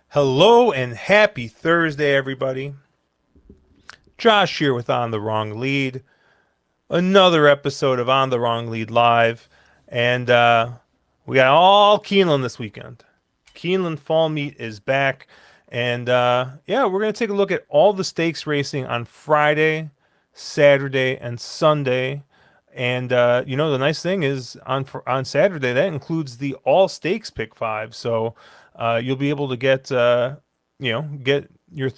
Hello and happy Thursday, everybody. Josh here with On the Wrong Lead. Another episode of On the Wrong Lead Live. And we got all Keeneland this weekend. Keeneland Fall Meet is back. And yeah, we're going to take a look at all the stakes racing on Friday, Saturday, and Sunday. And the nice thing is on Saturday that includes the all stakes pick five. So you'll be able to get get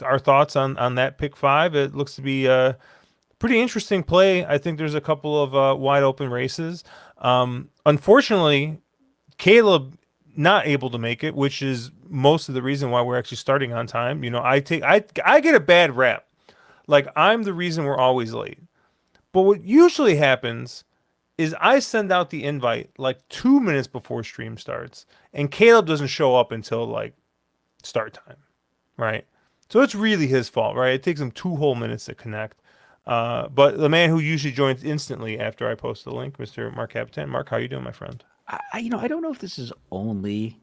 our thoughts on that pick five. It looks to be a pretty interesting play. I think there's a couple of wide open races. Unfortunately, Caleb not able to make it, which is most of the reason why we're actually starting on time. I get a bad rap. Like I'm the reason we're always late. But what usually happens is I send out the invite like 2 minutes before stream starts, and Caleb doesn't show up until like start time, right? So it's really his fault, right? It takes him 2 whole minutes to connect. But the man who usually joins instantly after I post the link, Mr. Mark Capitan. Mark, how you doing, my friend? I don't know if this is only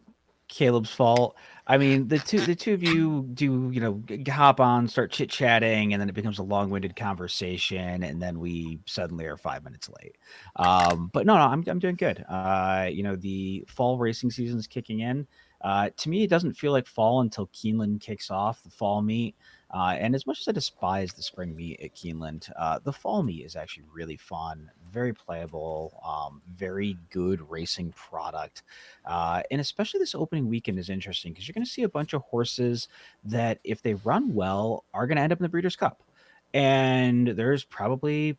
Caleb's fault. I mean, the two of you do, hop on, start chit chatting, and then it becomes a long-winded conversation, and then we suddenly are 5 minutes late. But no, I'm doing good. The fall racing season is kicking in. To me, it doesn't feel like fall until Keeneland kicks off the fall meet. And as much as I despise the spring meet at Keeneland, the fall meet is actually really fun, very playable, very good racing product. And especially this opening weekend is interesting because you're going to see a bunch of horses that, if they run well, are going to end up in the Breeders' Cup. And there's probably,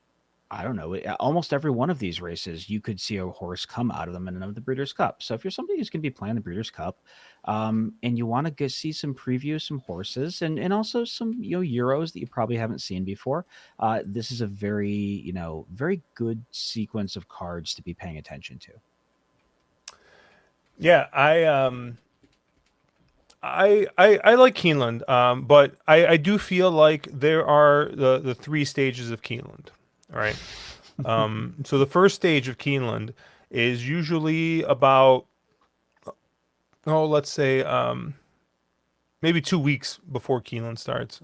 I don't know, almost every one of these races, you could see a horse come out of them and of the Breeders' Cup. So if you're somebody who's going to be playing the Breeders' Cup, and you want to go see some previews, some horses, and also some Euros that you probably haven't seen before, this is a very very good sequence of cards to be paying attention to. Yeah, I like Keeneland, but I do feel like there are the three stages of Keeneland, right? So the first stage of Keeneland is usually about, let's say, maybe 2 weeks before Keeneland starts.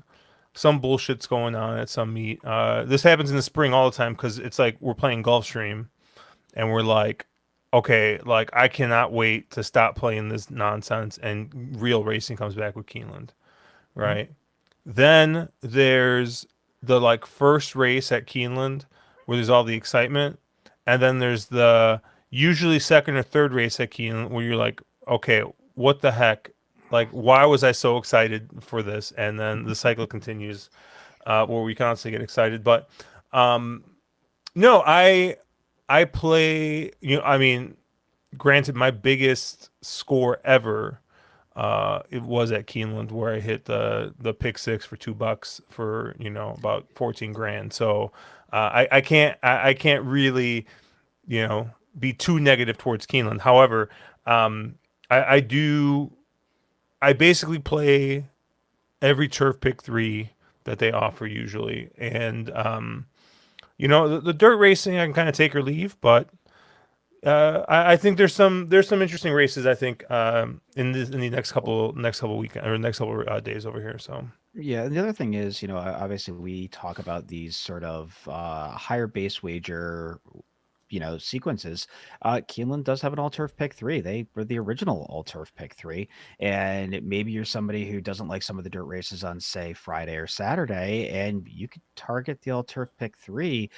Some bullshit's going on at some meet. This happens in the spring all the time because it's like we're playing Gulfstream and we're like, okay, like I cannot wait to stop playing this nonsense and real racing comes back with Keeneland, right? Then there's the like first race at Keeneland where there's all the excitement, and then there's the usually second or third race at Keeneland where you're like, okay, what the heck? Like, why was I so excited for this? And then the cycle continues, where we constantly get excited. But no, I play. I mean, granted, my biggest score ever it was at Keeneland where I hit the pick six for $2 for about 14 grand. So I can't really be too negative towards Keeneland. However, I do I basically play every turf pick three that they offer usually, and the dirt racing I can kind of take or leave, but I think there's some interesting races I think in the next couple weekend or next couple days over here. So Yeah, and the other thing is, obviously we talk about these sort of higher base wager, sequences. Keeneland does have an all turf pick three. They were the original all turf pick three, and maybe you're somebody who doesn't like some of the dirt races on, say, Friday or Saturday, and you could target the all turf pick three,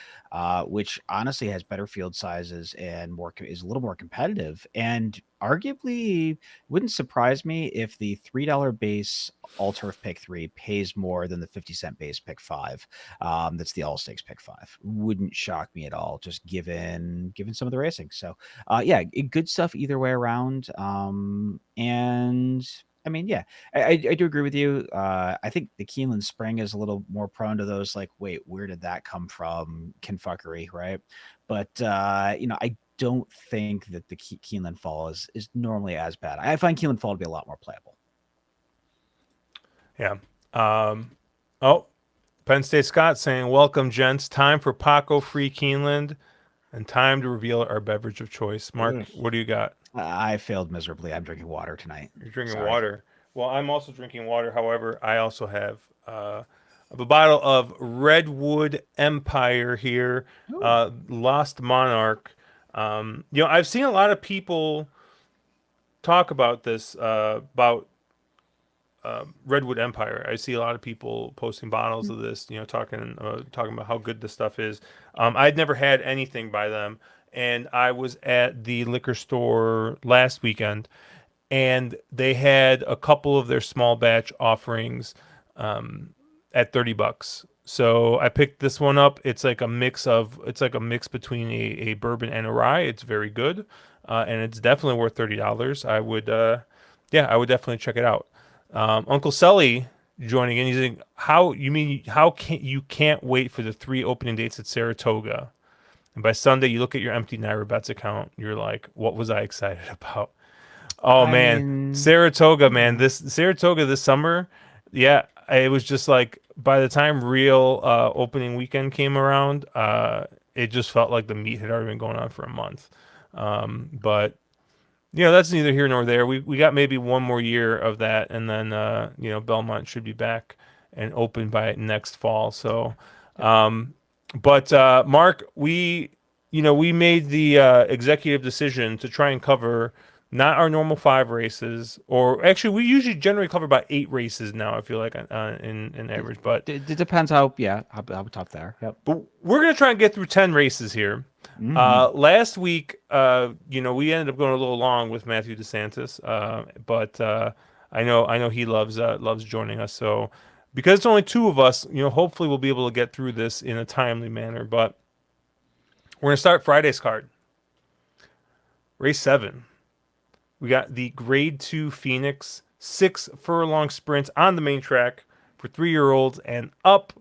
which honestly has better field sizes and is a little more competitive, and arguably wouldn't surprise me if the $3 base all turf pick three pays more than the 50-cent base pick five. That's the all stakes pick five. Wouldn't shock me at all, just given some of the racing. So yeah, good stuff either way around. And I mean, yeah, I do agree with you. I think the Keeneland Spring is a little more prone to those like, wait, where did that come from? Confuckery, right? But I don't think that the Keeneland Fall is normally as bad. I find Keeneland Fall to be a lot more playable. Yeah. Um, oh, Penn State Scott saying, "Welcome, gents. Time for Paco Free Keeneland, and time to reveal our beverage of choice." Mark, Ugh. what do you got? I failed miserably. I'm drinking water tonight. You're drinking Sorry. water. Well, I'm also drinking water. However, I also have a bottle of Redwood Empire here, Ooh. Lost Monarch. I've seen a lot of people talk about this, about Redwood Empire. I see a lot of people posting bottles of this, talking about how good this stuff is. I'd never had anything by them, and I was at the liquor store last weekend, and they had a couple of their small batch offerings at $30. So I picked this one up. It's like a mix between a bourbon and a rye. It's very good, and it's definitely worth $30. I would definitely check it out. Uncle Sully joining in. He's like, how can't wait for the 3 opening dates at Saratoga? And by Sunday, you look at your empty Naira Bets account. You're like, what was I excited about? Oh I man, mean, Saratoga, man. yeah. This Saratoga this summer, yeah, it was just like by the time real opening weekend came around, it just felt like the meet had already been going on for a month. But that's neither here nor there. We got maybe one more year of that, and then Belmont should be back and open by next fall. So, um, but Mark, we made the executive decision to try and cover not our normal 5 races, or actually we usually generally cover about 8 races now. I feel like in average, but It depends how tough they are. Yep. but we're gonna try and get through 10 races here. Hmm. Last week, we ended up going a little long with Matthew DeSantis, but I know he loves joining us. So because it's only 2 of us, hopefully we'll be able to get through this in a timely manner. But we're gonna start Friday's card, race 7. We got the Grade 2 Phoenix 6 furlong sprint on the main track for 3-year-olds and up.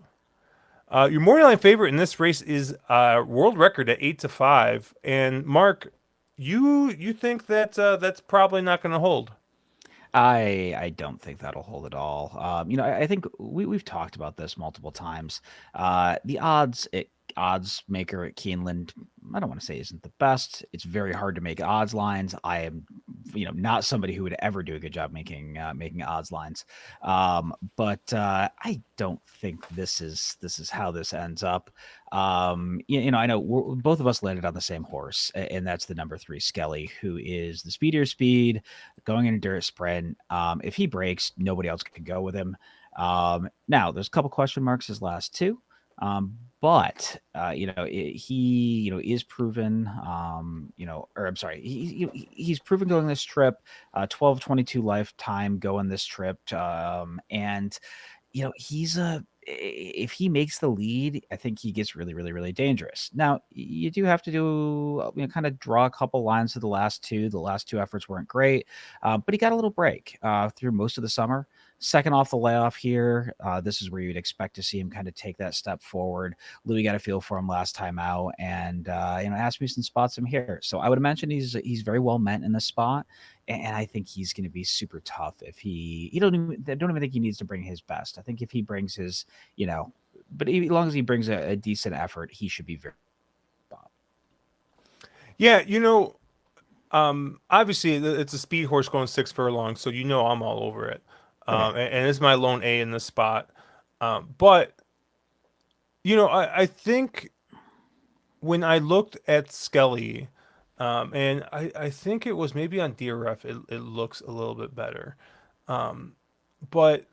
Your morning line favorite in this race is world record at 8-5. And Mark, you think that that's probably not going to hold? I don't think that'll hold at all. I think we've talked about this multiple times. The odds maker at Keeneland, I don't want to say isn't the best. It's very hard to make odds lines. I am, not somebody who would ever do a good job making odds lines. But I don't think this is how this ends up. I know both of us landed on the same horse, and that's the number 3 Skelly, who is the speedier speed going in a dirt sprint. If he breaks, nobody else can go with him. Now there's a couple question marks his last 2. But he is proven. Or I'm sorry, he's proven going this trip. 12:22 lifetime going this trip. And he's a if he makes the lead, I think he gets really, really, really dangerous. Now, you do have to do, kind of draw a couple lines to the last 2. The last 2 efforts weren't great, but he got a little break through most of the summer. Second off the layoff here, this is where you'd expect to see him kind of take that step forward. Louis got a feel for him last time out, and Asmussen spots him here. So I would imagine he's very well meant in this spot, and I think he's going to be super tough if I don't even think he needs to bring his best. I think if he brings his, but as long as he brings a decent effort, he should be very top. Yeah, obviously it's a speed horse going 6 furlongs, so I'm all over it. Okay. And it's my lone A in this spot. But I think when I looked at Skelly, and I think it was maybe on DRF, it looks a little bit better. But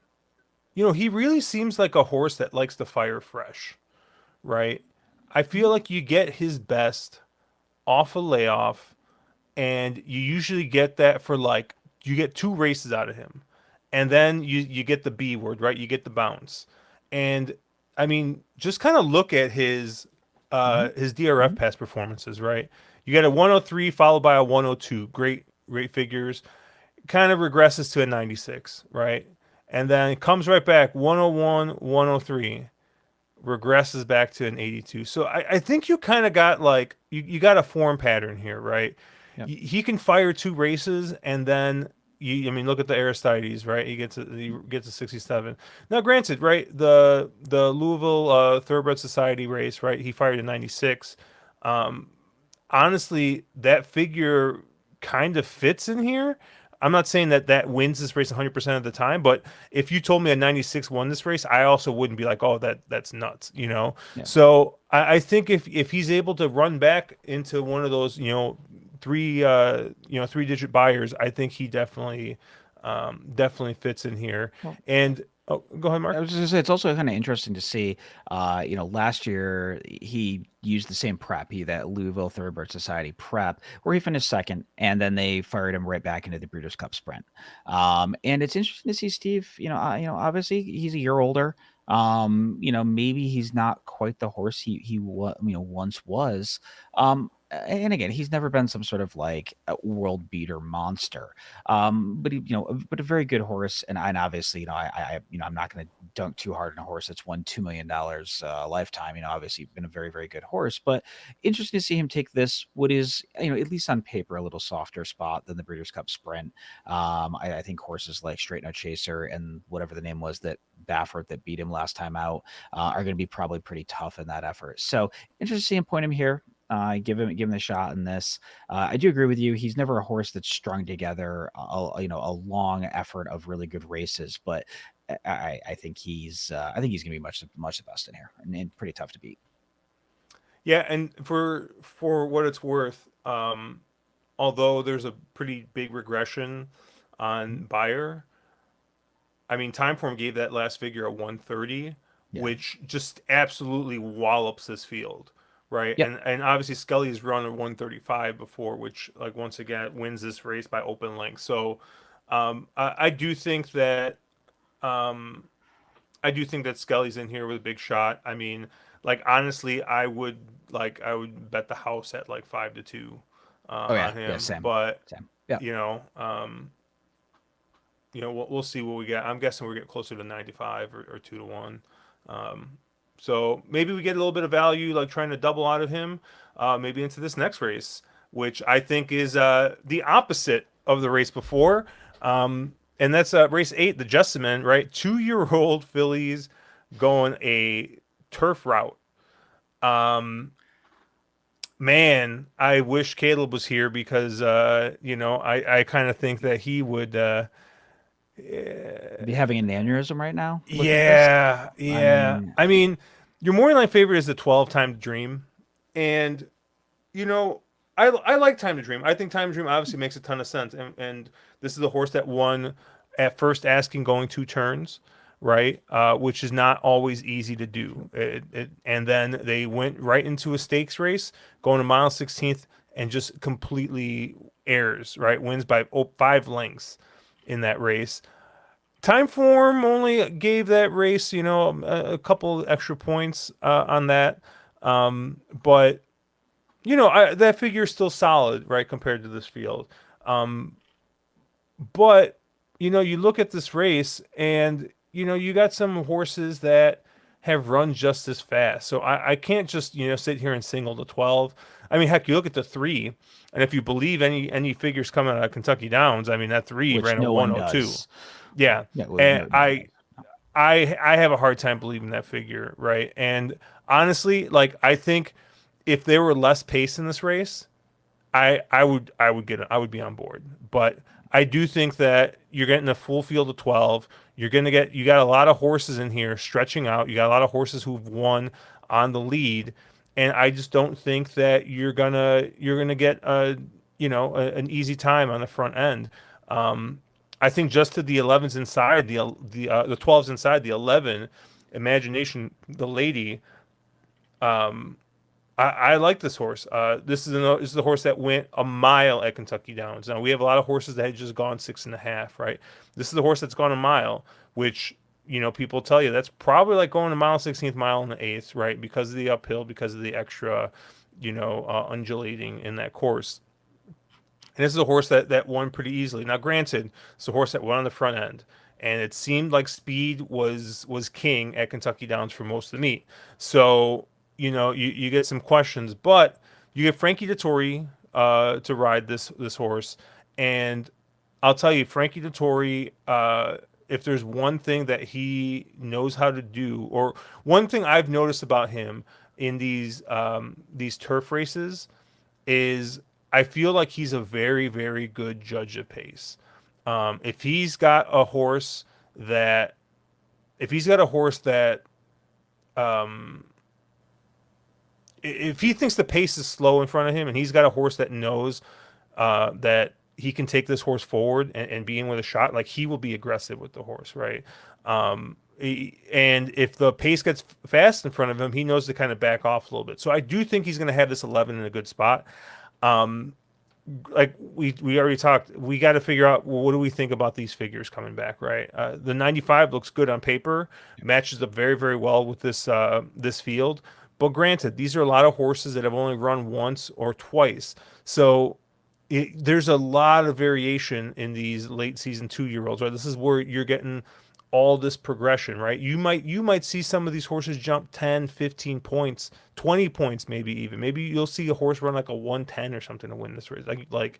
he really seems like a horse that likes to fire fresh, right? I feel like you get his best off a layoff, and you usually get that for like you get 2 races out of him, and then you get the B word, right? You get the bounce, and I mean, just kind of look at Hmm. his DRF Hmm. past performances, right? You get a 103 followed by a 102, great figures. kind of regresses to a 96, right? And then it comes right back 101, 103, regresses back to an 82. So I think you kind of got like you got a form pattern here, right? Yep. He can fire two races and then I mean, look at the Aristides, right? He gets a 67. Now, granted, right, the Louisville Thoroughbred Society race, right? He fired a 96. Honestly, that figure kind of fits in here. I'm not saying that that wins this race 100% of the time, but if you told me a 96 won this race, I also wouldn't be like, oh, that's nuts, you know? Yeah. So I think if he's able to run back into one of those, three digit buyers, I think he definitely fits in here. Well, And oh, go ahead, I Mark. was just gonna say it's also kind of interesting to see. Last year he used the same prep, that Louisville Thoroughbred Society prep, where he finished second, and then they fired him right back into the Breeders' Cup Sprint. And it's interesting to see Steve. Obviously he's a year older. Maybe he's not quite the horse once was. And again, he's never been some sort of like a world beater monster. But a very good horse, and obviously, I'm not going to dunk too hard on a horse that's won $2 million a lifetime. Obviously, been a very, very good horse, but interesting to see him take this, what is, at least on paper, a little softer spot than the Breeders' Cup Sprint. I think horses like Straight No Chaser and whatever the name was that Baffert that beat him last time out are going to be probably pretty tough in that effort. So interesting to see him point him here. Give him the shot in this. I do agree with you. He's never a horse that's strung together a long effort of really good races, but I think he's gonna be much the best in here and pretty tough to beat. Yeah, and for what it's worth, although there's a pretty big regression Mhm. on Bayer, I mean, Timeform gave that last figure a 130, Yeah. which just absolutely wallops this field, right? Yep. And obviously Skelly's run a 135 before, which like once again wins this race by open length. So I do think that um, I do think that Skelly's in here with a big shot. I mean, like honestly, I would bet the house at like 5-2 Oh yeah. on Yeah. him, Same. but Same. Yeah. you know. We'll see what we get. I'm guessing we're getting closer to 95 or 2-1. Um, so maybe we get a little bit of value, like trying to double out of him, maybe into this next race, which I think is the opposite of the race before. And that's race 8, the Jessamine, right? 2-year-old fillies going a turf route. Um, Man, I wish Caleb was here because, I kind of think that he would. Be having an aneurysm right now. Looking at this. Yeah, I yeah. mean, I mean, your morning line favorite is the 12 Time to Dream, and you know, I like Time to Dream. I think Time to Dream obviously makes a ton of sense, and this is the horse that won at first asking going 2 turns, right? Which is not always easy to do. And then they went right into a stakes race, going to mile 16th, and just completely airs, right? Wins by 5 lengths in that race. Timeform only gave that race, a couple extra points on that. But that figure is still solid, right, compared to this field. Um, but you look at this race, and you got some horses that have run just as fast. So I can't just sit here and single the 12. I mean, heck, you look at the 3, and if you believe any figures coming out of Kentucky Downs, I mean that 3 which ran a no one 102. does. Yeah, Yeah. Well, and no one I does. No. I I have a hard time believing that figure, right? And honestly, like I think if there were less pace in this race, I would be on board. But I do think that you're getting a full field of 12. You got a lot of horses in here stretching out. You got a lot of horses who've won on the lead, and I just don't think that you're gonna get an easy time on the front end. I think just to the 11s inside the 12s inside the 11, Imagination, the lady. I like this horse. This is the horse that went a mile at Kentucky Downs. Now we have a lot of horses that had just gone 6.5, right? This is the horse that's gone a mile, which people tell you that's probably like going a mile 16th mile in the eighth, right? Because of the uphill, because of the extra, undulating in that course. And this is a horse that won pretty easily. Now, granted, it's a horse that won on the front end, and it seemed like speed was king at Kentucky Downs for most of the meet. So you get some questions, but you get Frankie Dettori to ride this horse, and I'll tell you, Frankie Dettori, if there's one thing that he knows how to do, or one thing I've noticed about him in these turf races, is I feel like he's a very, very good judge of pace. If he's got a horse that, if he's got a horse that, um, if he thinks the pace is slow in front of him, and he's got a horse that knows that he can take this horse forward and be in with a shot, like he will be aggressive with the horse, right? And if the pace gets fast in front of him, he knows to kind of back off a little bit. So I do think he's going to have this 11 in a good spot. Um, like we already talked, we got to figure out, well, what do we think about these figures coming back, right? The 95 looks good on paper, matches up very, very well with this field. But granted, these are a lot of horses that have only run once or twice. So there's a lot of variation in these late season 2 year olds, right? This is where you're getting all this progression, right? You might see some of these horses jump 10, 15 points, 20 points, maybe even. Maybe you'll see a horse run like a 110 or something to win this race. Like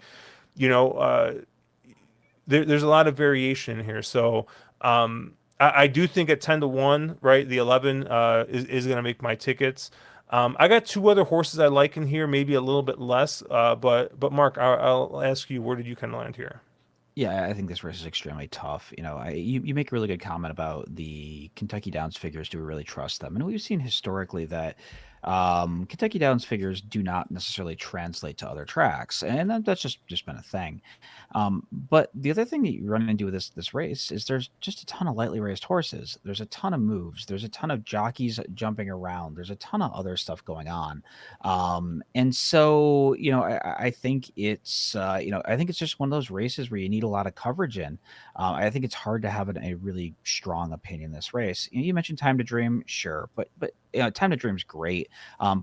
you know, uh, there's a lot of variation in here. So I do think at 10 to 1, right? The 11 is going to make my tickets. I got two other horses I like in here, maybe a little bit less. But Mark, I'll ask you, where did you kind of land here? Yeah, I think this race is extremely tough. You make a really good comment about the Kentucky Downs figures. Do we really trust them? And we've seen historically that Kentucky Downs figures do not necessarily translate to other tracks, and that's just been a thing. But the other thing that you run into with this race is there's just a ton of lightly raced horses. There's a ton of moves. There's a ton of jockeys jumping around. There's a ton of other stuff going on, and so I think I think it's just one of those races where you need a lot of coverage in. I think it's hard to have a really strong opinion in this race. You mentioned Time to Dream, sure, but Time to Dream's great.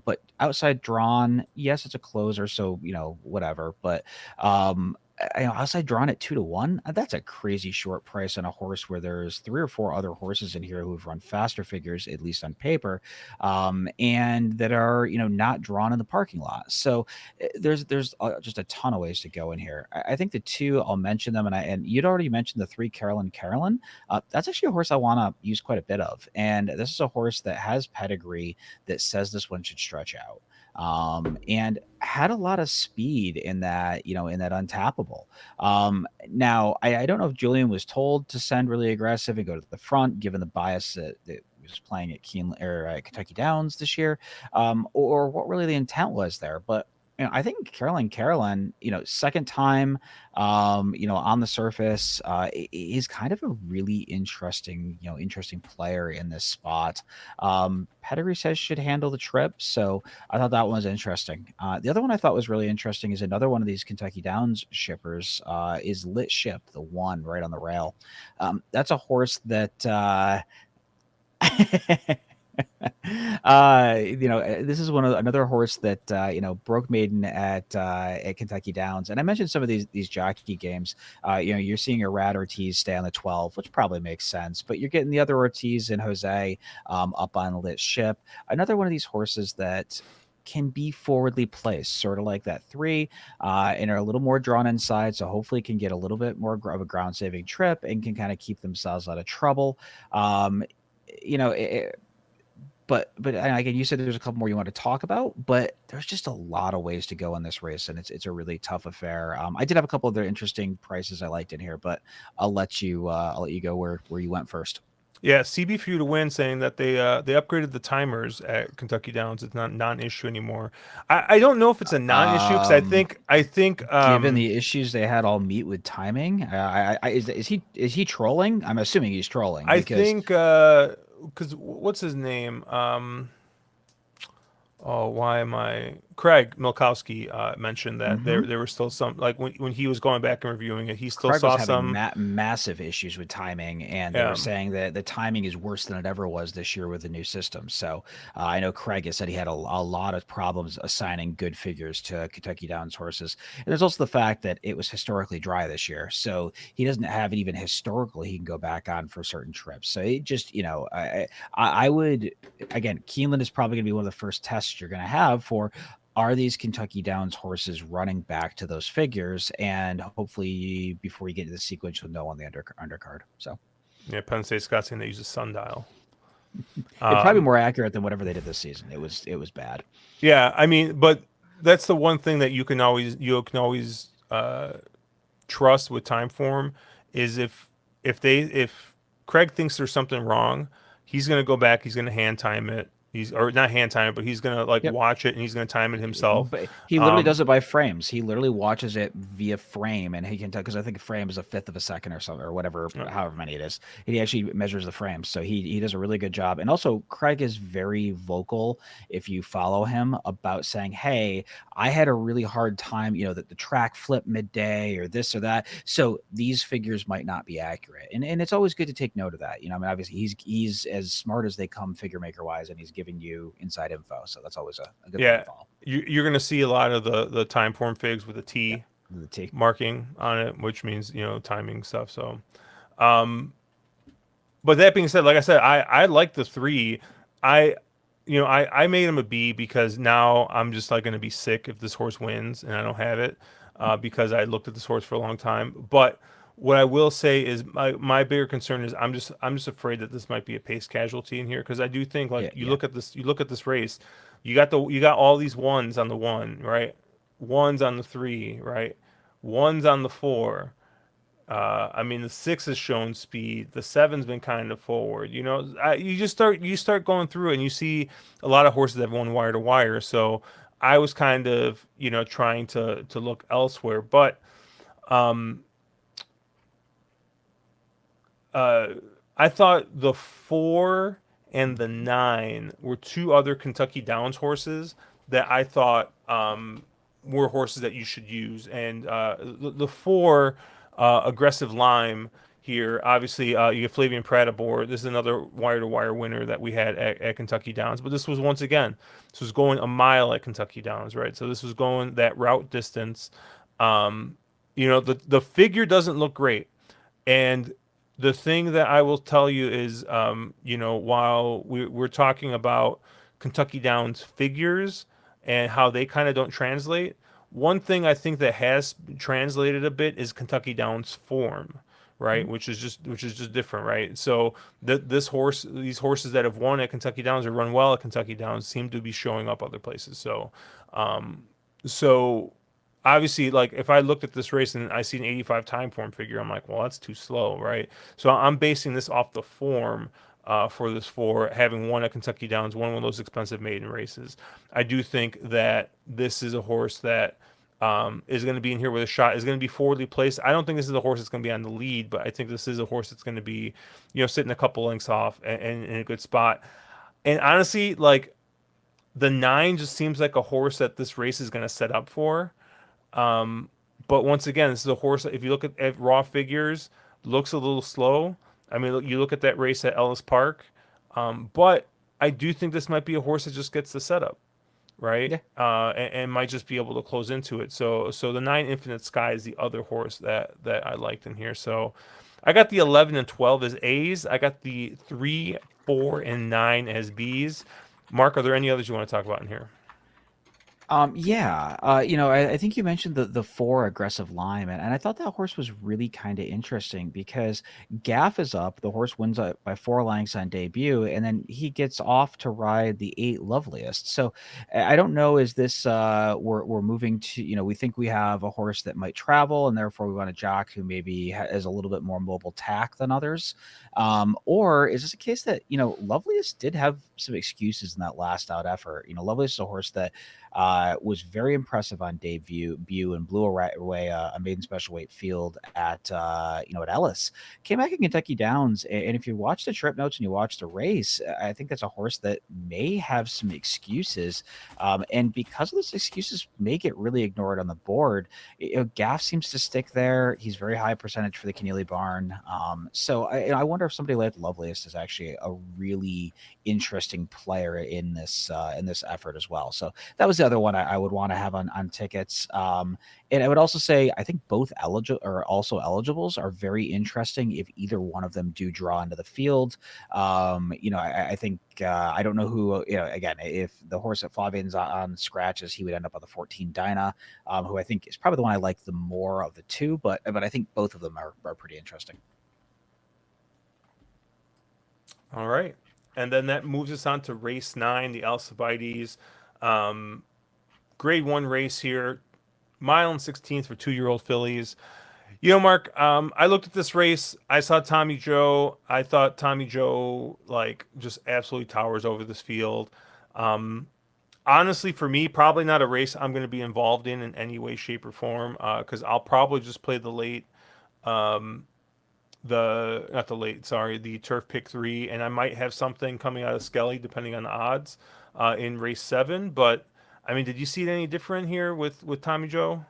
But outside drawn, yes, it's a closer, so whatever. But outside drawn at 2 to 1, that's a crazy short price on a horse where there's 3 or 4 other horses in here who've run faster figures, at least on paper, and that are not drawn in the parking lot. So there's just a ton of ways to go in here. I think the two, I'll mention them, and you'd already mentioned the 3 Carolyn. That's actually a horse I want to use quite a bit of, and this is a horse that has pedigree that says this one should stretch out. And had a lot of speed in that, in that untappable. Now, I don't know if Julian was told to send really aggressive and go to the front, given the bias that was playing at Keeneland or at Kentucky Downs this year, or what really the intent was there. But I think Carolyn, second time, on the surface, is kind of a really interesting player in this spot. Pedigree says should handle the trip, so I thought that one was interesting. The other one I thought was really interesting is another one of these Kentucky Downs shippers, is Lit Ship, the one right on the rail. That's a horse that. This is another horse that broke maiden at Kentucky Downs, and I mentioned some of these jockey games. You're seeing a Rad Ortiz stay on the 12, which probably makes sense, but you're getting the other Ortiz and Jose up on Lit Ship. Another one of these horses that can be forwardly placed, sort of like that 3, and are a little more drawn inside, so hopefully can get a little bit more of a ground saving trip and can kind of keep themselves out of trouble. But again, you said there's a couple more you want to talk about, but there's just a lot of ways to go in this race, and it's a really tough affair. I did have a couple of other interesting prices I liked in here, but I'll let you go where you went first. Yeah, CB for you to win, saying that they upgraded the timers at Kentucky Downs. It's not non-issue anymore. I don't know if it's a non-issue because I think Given the issues they had all meet with timing, is he trolling? I'm assuming he's trolling I because think because what's his name? Oh, why am I? Craig Milkowski mentioned that Hmm. there were still some, like when he was going back and reviewing it, he still Craig was saw having some. massive issues with timing, and they were Um, saying that the timing is worse than it ever was this year with the new system. So I know Craig has said he had a lot of problems assigning good figures to Kentucky Downs horses. And there's also the fact that it was historically dry this year, so he doesn't have it even historically he can go back on for certain trips. So it just, I would, again, Keeneland is probably going to be one of the first tests you're going to have for, are these Kentucky Downs horses running back to those figures? And hopefully, before you get to the sequence, you'll know on the undercard. So yeah, Penn State Scott's saying they use a sundial. it'd probably be Um, more accurate than whatever they did this season. It was bad. yeah, I mean, but that's the one thing that you can always trust with time form is if Craig thinks there's something wrong, he's gonna go back, he's gonna hand time it. He's or not hand time it, but he's gonna like Yep. watch it and he's gonna time it himself. But he literally Um, does it by frames. He literally watches it via frame, and he can tell, because I think a frame is a fifth of a second or something, or whatever, however many it is. He actually measures the frames, so he does a really good job. And also, Craig is very vocal, if you follow him, about saying, "Hey, I had a really hard time, that the track flipped midday or this or that, so these figures might not be accurate." And it's always good to take note of that. I mean, obviously he's as smart as they come figure maker wise, and he's giving you inside info, so that's always a good thing to yeah, follow. you're gonna see a lot of the time form figs with a Yep. T The T. marking on it, which means timing stuff. So, um, but that being said, like I said, I like the three. I I made him a B because now I'm just like gonna be sick if this horse wins and I don't have it, because I looked at this horse for a long time. But what I will say is my bigger concern is I'm just afraid that this might be a pace casualty in here because I do think like Yeah, yeah. you look at this race, you got all these ones on the one, right? Ones on the three, right? Ones on the four. I mean, the six has shown speed. The seven's been kind of forward. You start going through and you see a lot of horses that have won wire to wire. So I was kind of trying to look elsewhere, but um, uh, I thought the four and the nine were two other Kentucky Downs horses that I thought were horses that you should use. And the four, aggressive lime here, obviously you get Flavian Pratt aboard. This is another wire to wire winner that we had at Kentucky Downs. But this was once again, this was going a mile at Kentucky Downs, right? So this was going that route distance. Um, the figure doesn't look great. And the thing that I will tell you is, while we're talking about Kentucky Downs figures and how they kind of don't translate, one thing I think that has translated a bit is Kentucky Downs form, right? Mhm. Which is just different, right? So these horses that have won at Kentucky Downs or run well at Kentucky Downs seem to be showing up other places. Um, so obviously, like if I looked at this race and I see an 85 time form figure, I'm like, well, that's too slow, right? So I'm basing this off the form for this for having won at Kentucky Downs, one of those expensive maiden races. I do think that this is a horse that is going to be in here with a shot, is going to be forwardly placed. I don't think this is a horse that's going to be on the lead, but I think this is a horse that's going to be, sitting a couple lengths off and in a good spot. And honestly, like the nine just seems like a horse that this race is going to set up for. Um, but once again, this is a horse that if you look at raw figures, looks a little slow. I mean, you look at that race at Ellis Park, but I do think this might be a horse that just gets the setup, right? Yeah. And might just be able to close into it. So the nine Infinite Sky is the other horse that I liked in here. So I got the 11 and 12 as A's. I got the 3, 4, and 9 as B's. Mark, are there any others you want to talk about in here? Yeah. I think you mentioned the four aggressive lime, and I thought that horse was really kind of interesting because Gaff is up. The horse wins by 4 lengths on debut, and then he gets off to ride the 8 loveliest. So I don't know, is this we're moving to, we think we have a horse that might travel, and therefore we want a jock who maybe has a little bit more mobile tack than others. Or is this a case that, loveliest did have some excuses in that last out effort. Lovelace is a horse that was very impressive on debut, and blew away a maiden special weight field at at Ellis. Came back in Kentucky Downs, and if you watch the trip notes and you watch the race, I think that's a horse that may have some excuses, and because of those excuses, may get really ignored on the board. Gaff seems to stick there. He's very high percentage for the Keneally barn. So I wonder if somebody like Lovelace is actually a really interesting player in this effort as well. So that was the other one I would want to have on tickets. And I would also say I think both eligibles are very interesting if either one of them do draw into the field. I think I don't know who. Again, if the horse at Flavian's on scratches, he would end up on the 14 Dinah, who I think is probably the one I like the more of the two. But I think both of them are pretty interesting. All right. And then that moves us on to race 9, the Alcibiades. Grade 1 race here. Mile and 16th for 2-year-old fillies. Mark, I looked at this race. I saw Tommy Joe. I thought Tommy Joe, just absolutely towers over this field. Honestly, for me, probably not a race I'm going to be involved in any way, shape, or form, because I'll probably just play the late, the turf pick 3, and I might have something coming out of Skelly depending on the odds in race 7. But I mean, did you see it any different here with Tommy Joe?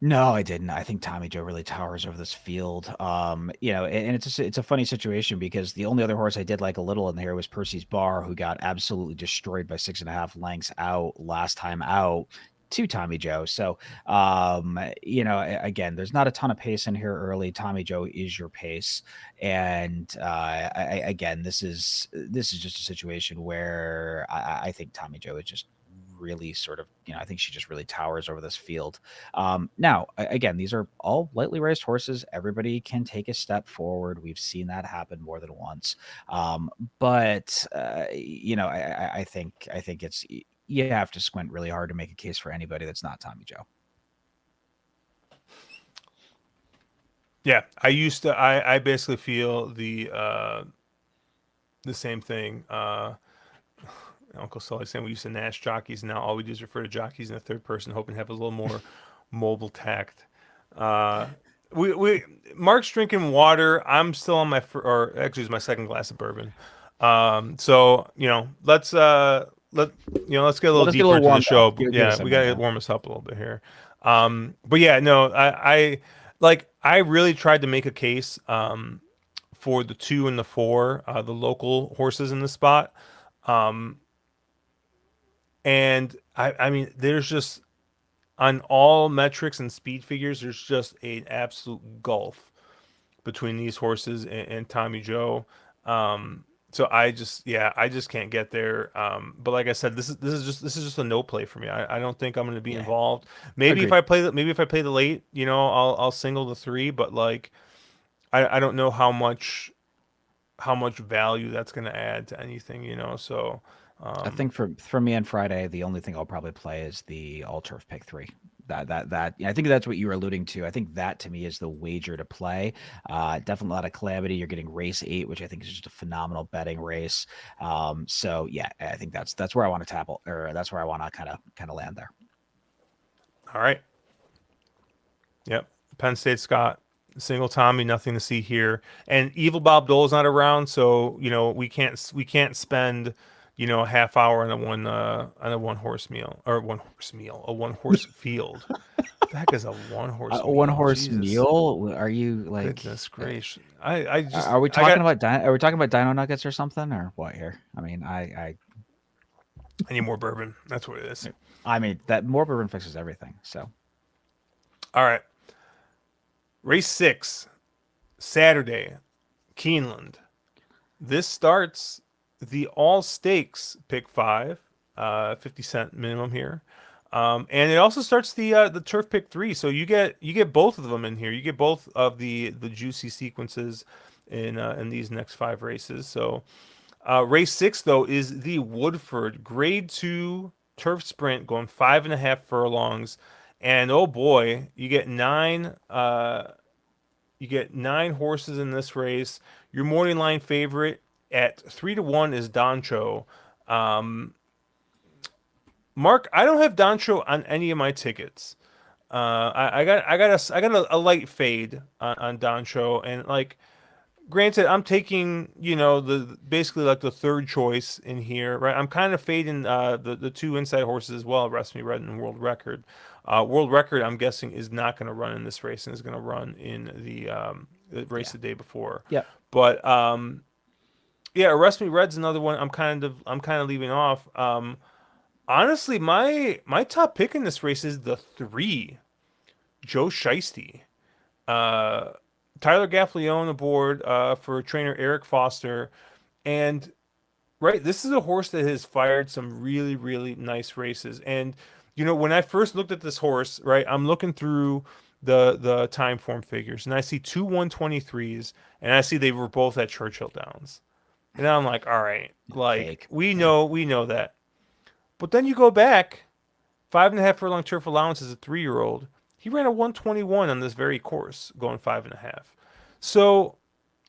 No, I didn't. I think Tommy Joe really towers over this field. And it's a funny situation because the only other horse I did like a little in there was Percy's Bar, who got absolutely destroyed by 6.5 lengths out last time out to Tommy Joe. So, again, there's not a ton of pace in here early. Tommy Joe is your pace, and again, this is just a situation where I think Tommy Joe is just really sort of, I think she just really towers over this field. Now, again, these are all lightly raced horses. Everybody can take a step forward. We've seen that happen more than once. But I think it's, you have to squint really hard to make a case for anybody that's not Tommy Joe. Yeah, I basically feel the same thing. Uncle Sully saying we used to Nash jockeys, and now all we do is refer to jockeys in the third person, hoping to have a little more mobile tact. We Mark's drinking water. I'm still on or actually it's my second glass of bourbon. So let's let's get a little deeper into the show. Yeah, we gotta warm us up a little bit here. But yeah, no, I really tried to make a case for the 2 and the 4, the local horses in the spot. And I mean, there's just on all metrics and speed figures, there's just an absolute gulf between these horses and Tommy Joe. So I just can't get there. But like I said, this is just a no play for me. I don't think I'm going to be involved. Maybe if I play the late, I'll single the 3. But I don't know how much value that's going to add to anything. So. I think for me on Friday, the only thing I'll probably play is the all turf pick 3. That I think that's what you were alluding to. I think that to me is the wager to play. Definitely a lot of calamity. You're getting race 8, which I think is just a phenomenal betting race. So yeah, I think that's where I want to tackle, or that's where I want to kind of land there. All right. Yep. Penn State Scott. Single Tommy, nothing to see here. And Evil Bob Dole's not around, so we can't spend a half hour on a one horse field. The heck is a one horse meal? One horse meal? Are you like? Goodness gracious! I just are we talking about Dino Nuggets or something or what here? I mean, I need more bourbon. That's what it is. I mean, that more bourbon fixes everything. So, all right, race 6, Saturday, Keeneland. This starts the all stakes pick 5, 50-cent minimum here. And it also starts the turf pick 3. So you get both of them in here. You get both of the juicy sequences in these next 5 races. So race 6 though is the Woodford grade 2 turf sprint going 5.5 furlongs. And oh boy, you get 9 horses in this race. Your morning line favorite at 3-1 is Doncho. Um, Mark, I don't have Doncho on any of my tickets. I got a light fade on Doncho, and like, granted, I'm taking, the basically like the third choice in here, right? I'm kind of fading the two inside horses as well, Rest Me Red and World Record. World Record, I'm guessing, is not going to run in this race and is going to run in the race Yeah. the day before. Yep. But yeah, Rest Me Red's another one I'm kind of leaving off. Honestly, my top pick in this race is the three, Joe Shiesty. Uh, Tyler Gaffalione aboard for trainer Eric Foster. And right, this is a horse that has fired some really, really nice races. And when I first looked at this horse, right, I'm looking through the time form figures, and I see two 123s, and I see they were both at Churchill Downs. And I'm like, all right, like Fake. we Yeah. know we know that. But then you go back, 5.5 furlong turf allowance as a 3-year old. He ran a 121 on this very course, going 5.5. So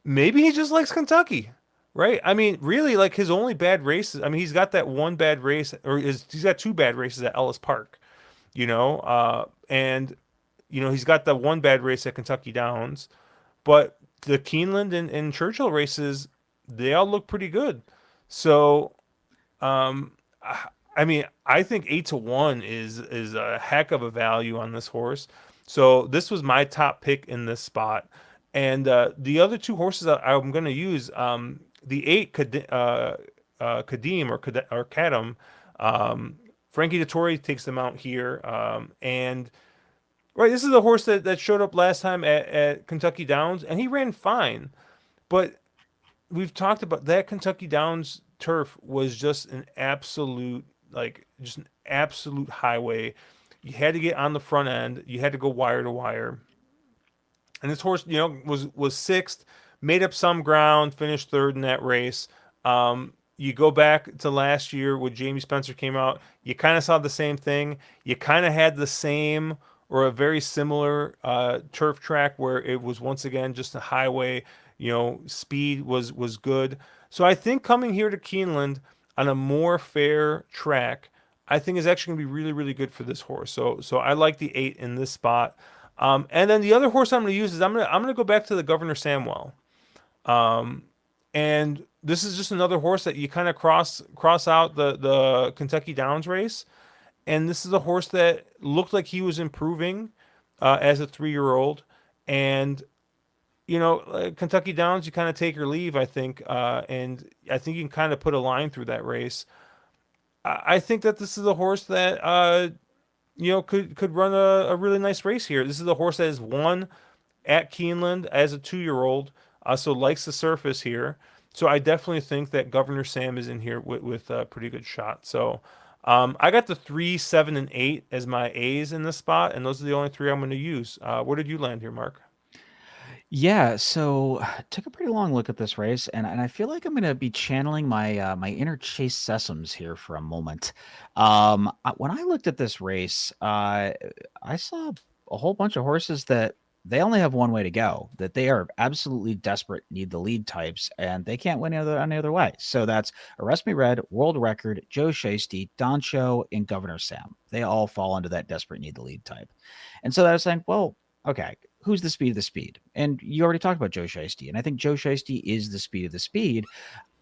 maybe he just likes Kentucky, right? I mean, really, like his only bad races. I mean, he's got that one bad race, or he's got two bad races at Ellis Park, and he's got the one bad race at Kentucky Downs, but the Keeneland and Churchill races, they all look pretty good. So, um, I mean, I think 8-1 is a heck of a value on this horse. So this was my top pick in this spot. And the other two horses that I'm going to use, the eight Kadim or Kadam, Frankie Dettori takes them out here. And right, this is a horse that showed up last time at Kentucky Downs, and he ran fine. But we've talked about that Kentucky Downs turf was just an absolute highway. You had to get on the front end. You had to go wire to wire. And this horse, was sixth, made up some ground, finished third in that race. You go back to last year when Jamie Spencer came out, you kind of saw the same thing. You kind of had the same or a very similar turf track where it was once again just a highway. Speed was good. So I think coming here to Keeneland on a more fair track, I think is actually going to be really, really good for this horse. So I like the 8 in this spot. And then the other horse I'm going to use is I'm gonna go back to the Governor Samwell. And this is just another horse that you kind of cross out the Kentucky Downs race. And this is a horse that looked like he was improving as a 3-year-old. And Kentucky Downs, you kind of take or leave, I think, and I think you can kind of put a line through that race. I think that this is a horse that could run a really nice race here. This is a horse that has won at Keeneland as a 2-year-old, so likes the surface here. So I definitely think that Governor Sam is in here with a pretty good shot. So I got the 3, 7, and 8 as my A's in this spot, and those are the only three I'm going to use. Where did you land here, Mark? Yeah, so took a pretty long look at this race, and I feel like I'm gonna be channeling my inner Chase Sessoms here for a moment. When I looked at this race, I saw a whole bunch of horses that they only have one way to go, that they are absolutely desperate, need the lead types, and they can't win any other way. So that's Arrest Me Red, World Record, Joe Shiesty, Doncho, and Governor Sam. They all fall into that desperate need the lead type. And so I was saying, well, okay, who's the speed of the speed? And you already talked about Joe Shiesty, and I think Joe Shiesty is the speed of the speed.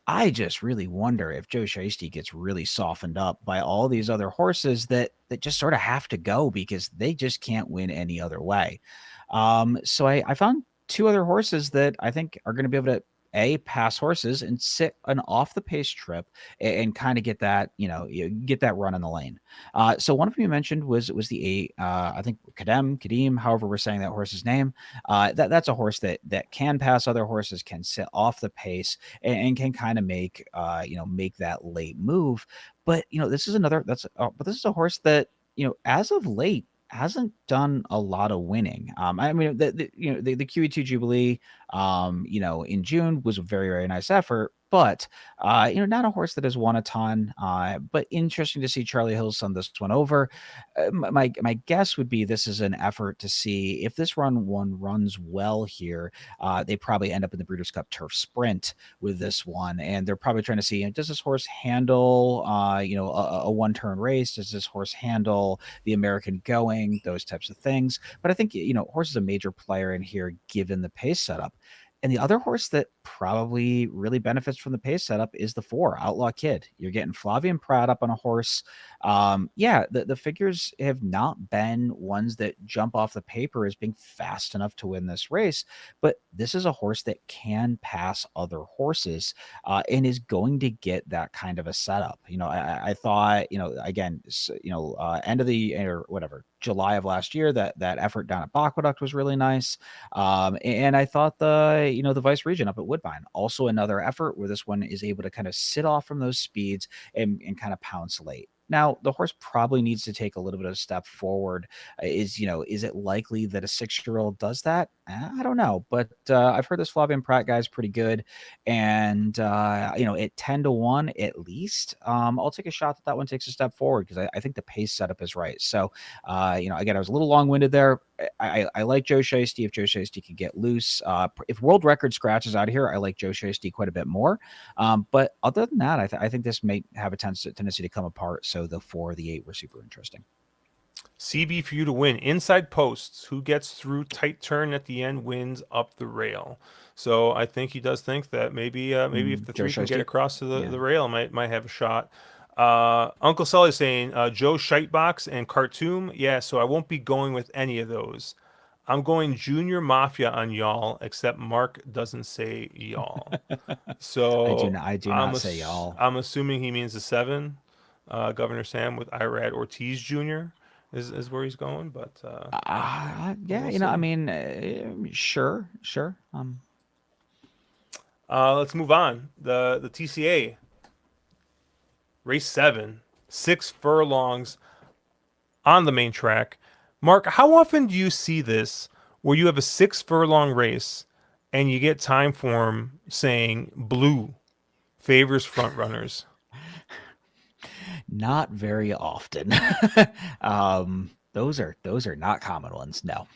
I just really wonder if Joe Shiesty gets really softened up by all these other horses that just sort of have to go because they just can't win any other way. So I found two other horses that I think are going to be able to pass horses and sit an off the pace trip and kind of get that get that run in the lane. So one of them you mentioned was the eight. I think Kadim, however we're saying that horse's name. That's a horse that can pass other horses, can sit off the pace, and can kind of make that late move. But this is but this is a horse that as of late hasn't done a lot of winning. I mean, the QE2 Jubilee, in June was a very, very nice effort. but not a horse that has won a ton. But interesting to see Charlie Hills send this one over. My guess would be this is an effort to see if this one runs well here. They probably end up in the Breeders' Cup Turf Sprint with this one, and they're probably trying to see, does this horse handle a one-turn race? Does this horse handle the American Going? Those types of things. But I think horse is a major player in here given the pace setup. And the other horse that probably really benefits from the pace setup is the 4, Outlaw Kid. You're getting Flavian Pratt up on a horse. The figures have not been ones that jump off the paper as being fast enough to win this race, but this is a horse that can pass other horses and is going to get that kind of a setup. I thought, again, end of the or whatever, July of last year, that effort down at Aqueduct was really nice. And I thought the Vice Region up at Woodbine, also another effort where this one is able to kind of sit off from those speeds and kind of pounce late. Now, the horse probably needs to take a little bit of a step forward. Is it likely that a 6-year-old does that? I don't know, but I've heard this Flavian Pratt guy is pretty good, and at 10-1 at least, I'll take a shot that one takes a step forward because I think the pace setup is right. So, again, I was a little long-winded there. I like Joe Shiesty if Joe Shiesty can get loose. If World Record scratches out of here, I like Joe Shiesty quite a bit more. But other than that, I think this may have a tendency to come apart. So the 4, the 8 were super interesting. CB for you to win. Inside posts. Who gets through tight turn at the end wins up the rail. So I think he does think that maybe if the Joe 3 can get Shiesty? across to the rail, might have a shot. Uncle Sully saying Joe Shitebox and Khartoum. Yeah, so I won't be going with any of those. I'm going Junior Mafia on y'all, except Mark doesn't say y'all. So I do not say y'all. I'm assuming he means the 7, Governor Sam with Irad Ortiz Jr. is where he's going, but yeah, we'll I see. mean, sure. Let's move on. The TCA race 7, 6 furlongs on the main track. Mark, how often do you see this where you have a 6 furlong race and you get time form saying blue favors front runners? Not very often. Those are not common ones. No.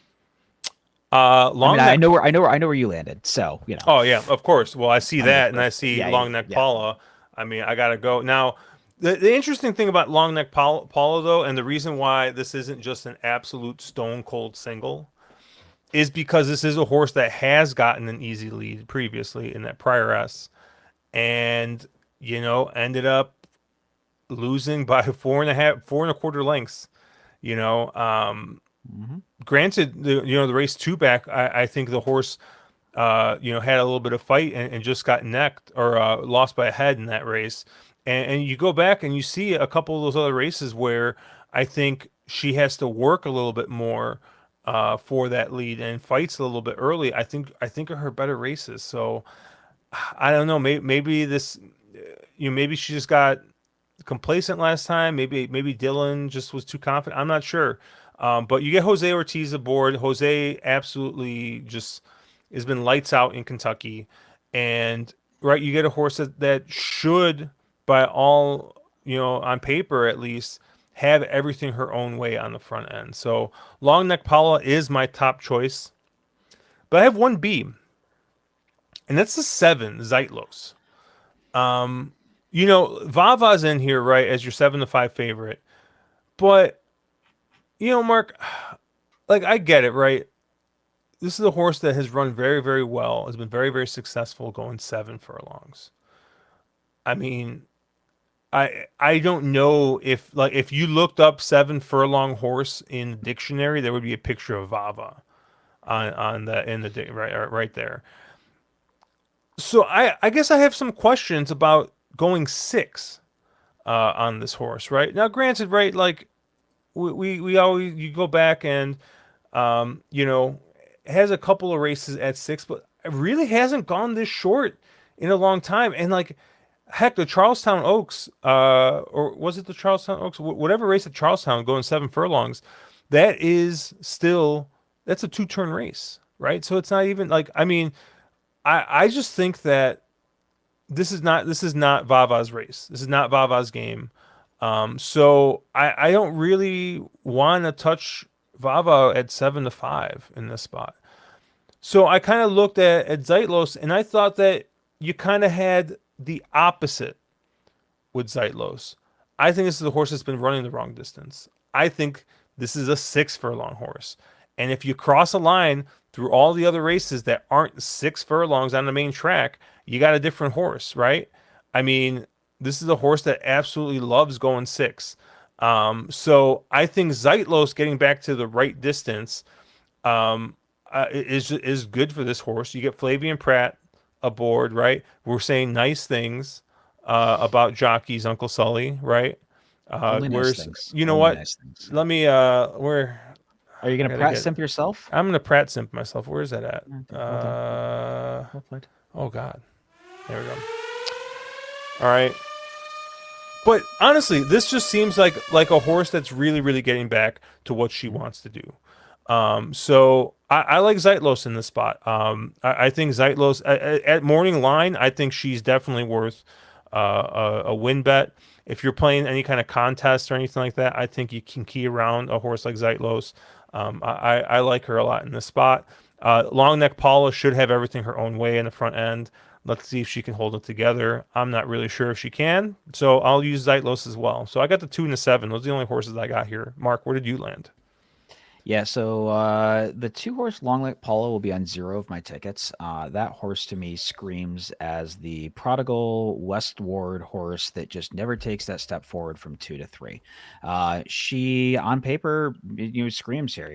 Long neck. I know where you landed. So Oh yeah, of course. Well, I see that, and I see yeah, long neck yeah. Paula. I mean, I gotta go now. The interesting thing about long neck Paula, though, and the reason why this isn't just an absolute stone cold single, is because this is a horse that has gotten an easy lead previously in that prior S, and ended up losing by 4.25 lengths. Granted, the race 2 back, I think the horse had a little bit of fight and just got necked or lost by a head in that race. And you go back and you see a couple of those other races where I think she has to work a little bit more for that lead and fights a little bit early. I think are her better races. So I don't know. Maybe this, maybe she just got complacent last time. Maybe Dylan just was too confident. I'm not sure. But you get Jose Ortiz aboard. Jose absolutely just has been lights out in Kentucky, and right, you get a horse that should, by all on paper at least, have everything her own way on the front end. So long neck Paula is my top choice, but I have one B, and that's the 7 Zeitlos. Vava's in here right as your 7-5 favorite, but Mark, like I get it, right? This is a horse that has run very, very well, has been very, very successful going 7 furlongs. I mean, I don't know if you looked up 7 furlong horse in the dictionary, there would be a picture of Vava on the right there. So I guess I have some questions about going 6 on this horse, right? Now, granted, right, like we always you go back and has a couple of races at 6, but it really hasn't gone this short in a long time. And like, heck, the Charlestown Oaks, or was it the Charlestown Oaks? Whatever race at Charlestown going 7 furlongs, that's a 2-turn race, right? So it's not even like, I mean, I just think that this is not Vava's race. This is not Vava's game. So I don't really want to touch Vava at 7-5 in this spot. So I kind of looked at Zeitlos, and I thought that you kind of had the opposite with Zeitlos. I think this is a horse that's been running the wrong distance. I think this is a 6 furlong horse. And if you cross a line through all the other races that aren't 6 furlongs on the main track, you got a different horse, right? I mean, this is a horse that absolutely loves going 6. So I think Zeitlos getting back to the right distance is good for this horse. You get Flavian Pratt aboard, right? We're saying nice things about jockey's Uncle Sully, right? Only nice Where's things. you know Only what? nice things. Let me where Are you I gonna gotta Pratt get. simp yourself? I'm gonna Pratt simp myself. Where is that at? Okay, well done. Well played. Oh God, there we go. All right. But honestly, this just seems like a horse that's really, really getting back to what she wants to do. So I like Zeitlos in this spot. I think Zeitlos at morning line. I think she's definitely worth a win bet. If you're playing any kind of contest or anything like that, I think you can key around a horse like Zeitlos. I like her a lot in this spot. Long neck Paula should have everything her own way in the front end. Let's see if she can hold it together. I'm not really sure if she can, so I'll use Zeitlos as well. So I got the 2 and the 7. Those are the only horses I got here. Mark, where did you land? Yeah, so the 2-horse Longneck Paula will be on 0 of my tickets. That horse to me screams as the prodigal westward horse that just never takes that step forward from 2 to 3. She, on paper, screams here.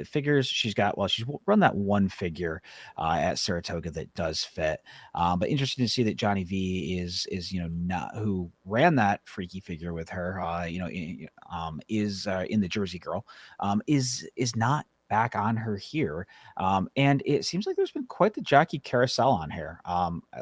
Figures she's got. Well, she's run that one figure at Saratoga that does fit. But interesting to see that Johnny V is not who ran that freaky figure with her. Is in the Jersey Girl. Is not back on her here. And it seems like there's been quite the jockey carousel on here.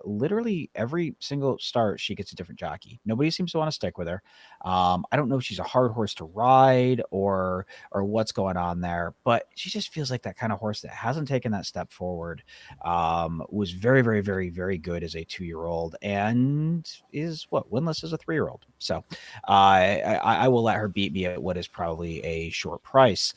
Literally every single start, she gets a different jockey. Nobody seems to want to stick with her. I don't know if she's a hard horse to ride or what's going on there, but she just feels like that kind of horse that hasn't taken that step forward. Was very, very, very, very good as a 2-year-old and is winless as a 3-year-old. So I will let her beat me at what is probably a short price.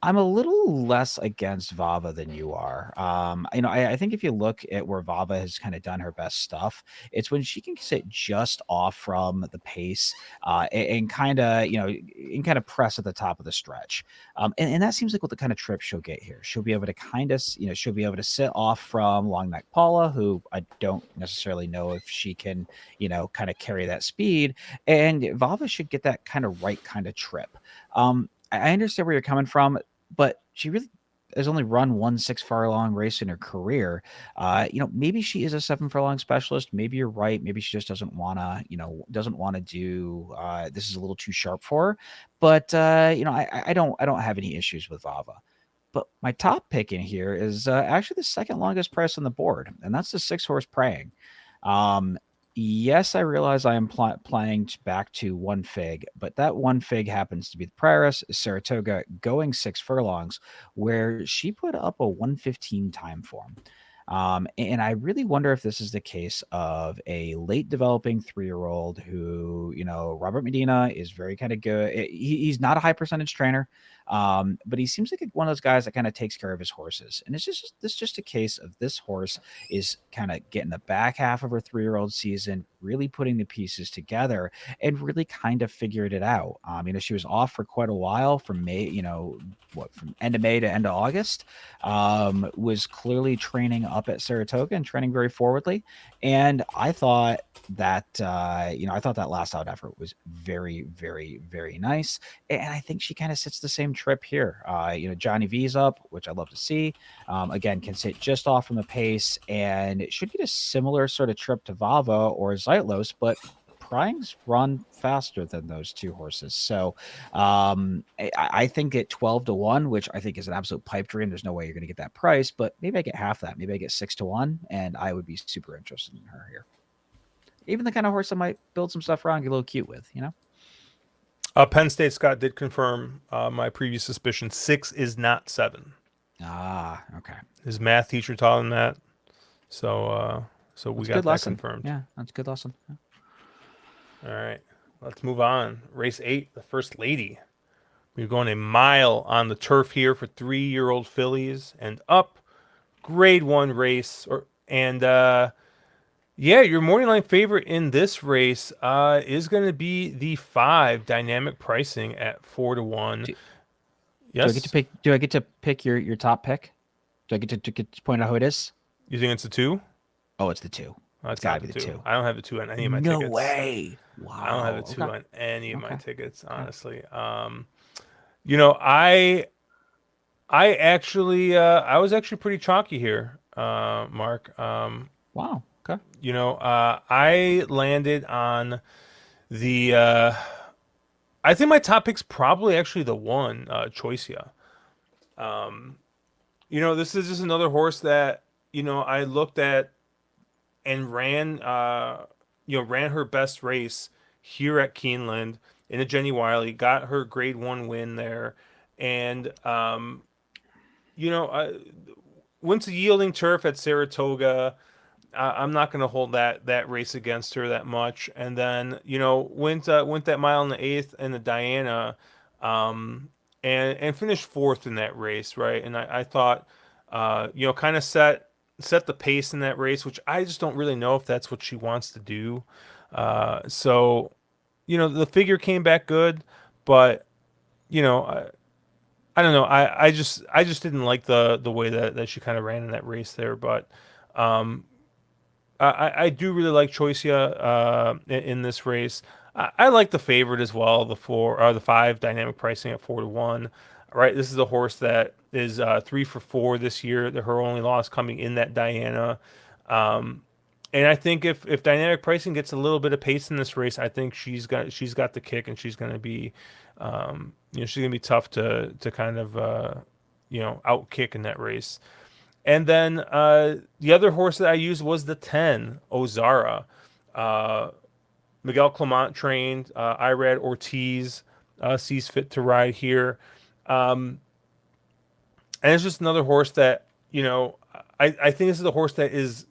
I'm a little less against Vava than you are. I think if you look at where Vava has kind of done her best stuff, it's when she can sit just off from the pace and kind of press at the top of the stretch. And that seems like what the kind of trip she'll get here. She'll be able to she'll be able to sit off from Long Neck Paula, who I don't necessarily know if she can, kind of carry that speed. And Vava should get that kind of right kind of trip. I understand where you're coming from, but she really has only run 1 6-furlong race in her career. Maybe she is a 7-furlong specialist. Maybe you're right. Maybe she just doesn't want to do. This is a little too sharp for her. But I don't have any issues with Vava. But my top pick in here is actually the second longest price on the board, and that's the 6-horse Praying. Yes, I realize I am playing back to one fig, but that one fig happens to be the Prairis Saratoga going 6 furlongs, where she put up a 1:15 time form. And I really wonder if this is the case of a late developing 3-year-old who, Robert Medina is very kind of good. He's not a high percentage trainer, but he seems like one of those guys that kind of takes care of his horses. And this is just a case of this horse is kind of getting the back half of her 3-year-old season, really putting the pieces together and really kind of figured it out. She was off for quite a while from May, from end of May to end of August, was clearly training up at Saratoga and training very forwardly. And I thought that, that last out effort was very, very, very nice. And I think she kind of sits the same trip here. Johnny V's up, which I love to see. Again, can sit just off from the pace and it should get a similar sort of trip to Vava or Zeitlos, but Prying's run faster than those 2 horses. So I think at 12-1, which I think is an absolute pipe dream. There's no way you're going to get that price, but maybe I get half that. Maybe I get 6-1, and I would be super interested in her here. Even the kind of horse I might build some stuff around, get a little cute with, Penn State Scott did confirm my previous suspicion. 6 is not 7. Ah, okay. His math teacher taught him that. So So we That's a got good that lesson. confirmed. Yeah, that's a good lesson. Yeah. All right, let's move on. Race 8, the First Lady. We're going a mile on the turf here for 3-year-old fillies and up. Grade 1 race. Yeah, your morning line favorite in this race is going to be the 5 dynamic pricing at 4-1. Do, do I get to Yes, pick? Do I get to pick your top pick? Do I get to point out who it is? you think it's a 2? Oh, it's the two. Oh, It's it's got not to the be the 2. two. I don't have the 2 on any of my No tickets. way. I don't have a Wow. 2 Okay. on any of my Okay. tickets, Okay. honestly. You know, I actually I was actually pretty chalky here, Mark. Wow. Okay. I landed on the I think my top pick's probably actually the one, Choicia. This is just another horse that, I looked at and ran her best race here at Keeneland in a Jenny Wiley, got her grade 1 win there. And, you know, I, went to yielding turf at Saratoga. I'm not going to hold that race against her that much. And then went that mile in the eighth in the Diana, and finished fourth in that race, right? And I thought, kind of set the pace in that race, which I just don't really know if that's what she wants to do. So the figure came back good, but you know. I don't know. I just didn't like the way that she kind of ran in that race there, but I do really like Choicia in this race. I like the favorite as well, the 5 dynamic pricing at 4-1. Right, this is a horse that is 3 for 4 this year. Her only loss coming in that Diana, and I think if dynamic pricing gets a little bit of pace in this race, I think she's got the kick, and she's going to be, she's going to be tough to kind of out kick in that race. And then the other horse that I used was the 10, Ozara. Uh, Miguel Clement trained. Irad Ortiz sees fit to ride here. Um, and it's just another horse that, I think this is a horse that is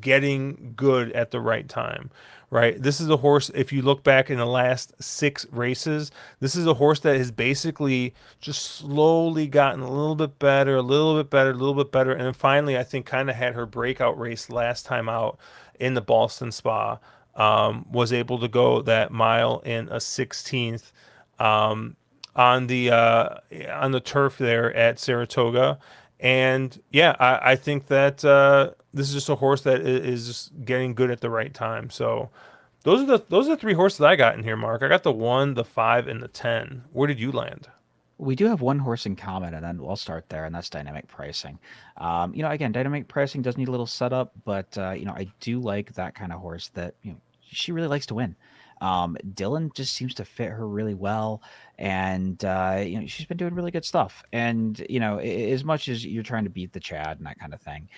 getting good at the right time, right? This is a horse, if you look back in the last 6 races, this is a horse that has basically just slowly gotten a little bit better, a little bit better, a little bit better, and then finally I think kind of had her breakout race last time out in the Boston Spa. Was able to go that mile in a 16th, on the turf there at Saratoga. And yeah, I think that this is just a horse that is just getting good at the right time. So those are the 3 horses that I got in here, Mark. I got the 1, the 5, and the 10. Where did you land? We do have one horse in common, and then we'll start there, and that's dynamic pricing. Again, dynamic pricing does need a little setup, but I do like that kind of horse that she really likes to win. Dylan just seems to fit her really well, and she's been doing really good stuff. And as much as you're trying to beat the Chad and that kind of thing,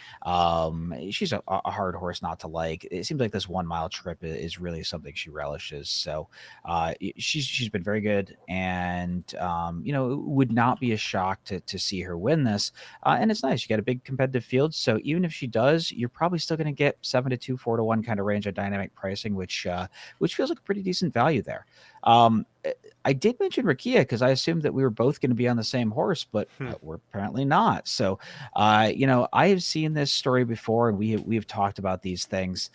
she's a hard horse not to like. It seems like this 1 mile trip is really something she relishes. So she's been very good, and it would not be a shock to see her win this. And it's nice. You got a big competitive field, so even if she does, you're probably still going to get 7-2, 4-1 kind of range of dynamic pricing, which feels like a pretty decent value there. I did mention Rakia because I assumed that we were both going to be on the same horse, but Hmm. we're apparently not. So, I have seen this story before, and we have talked about these things.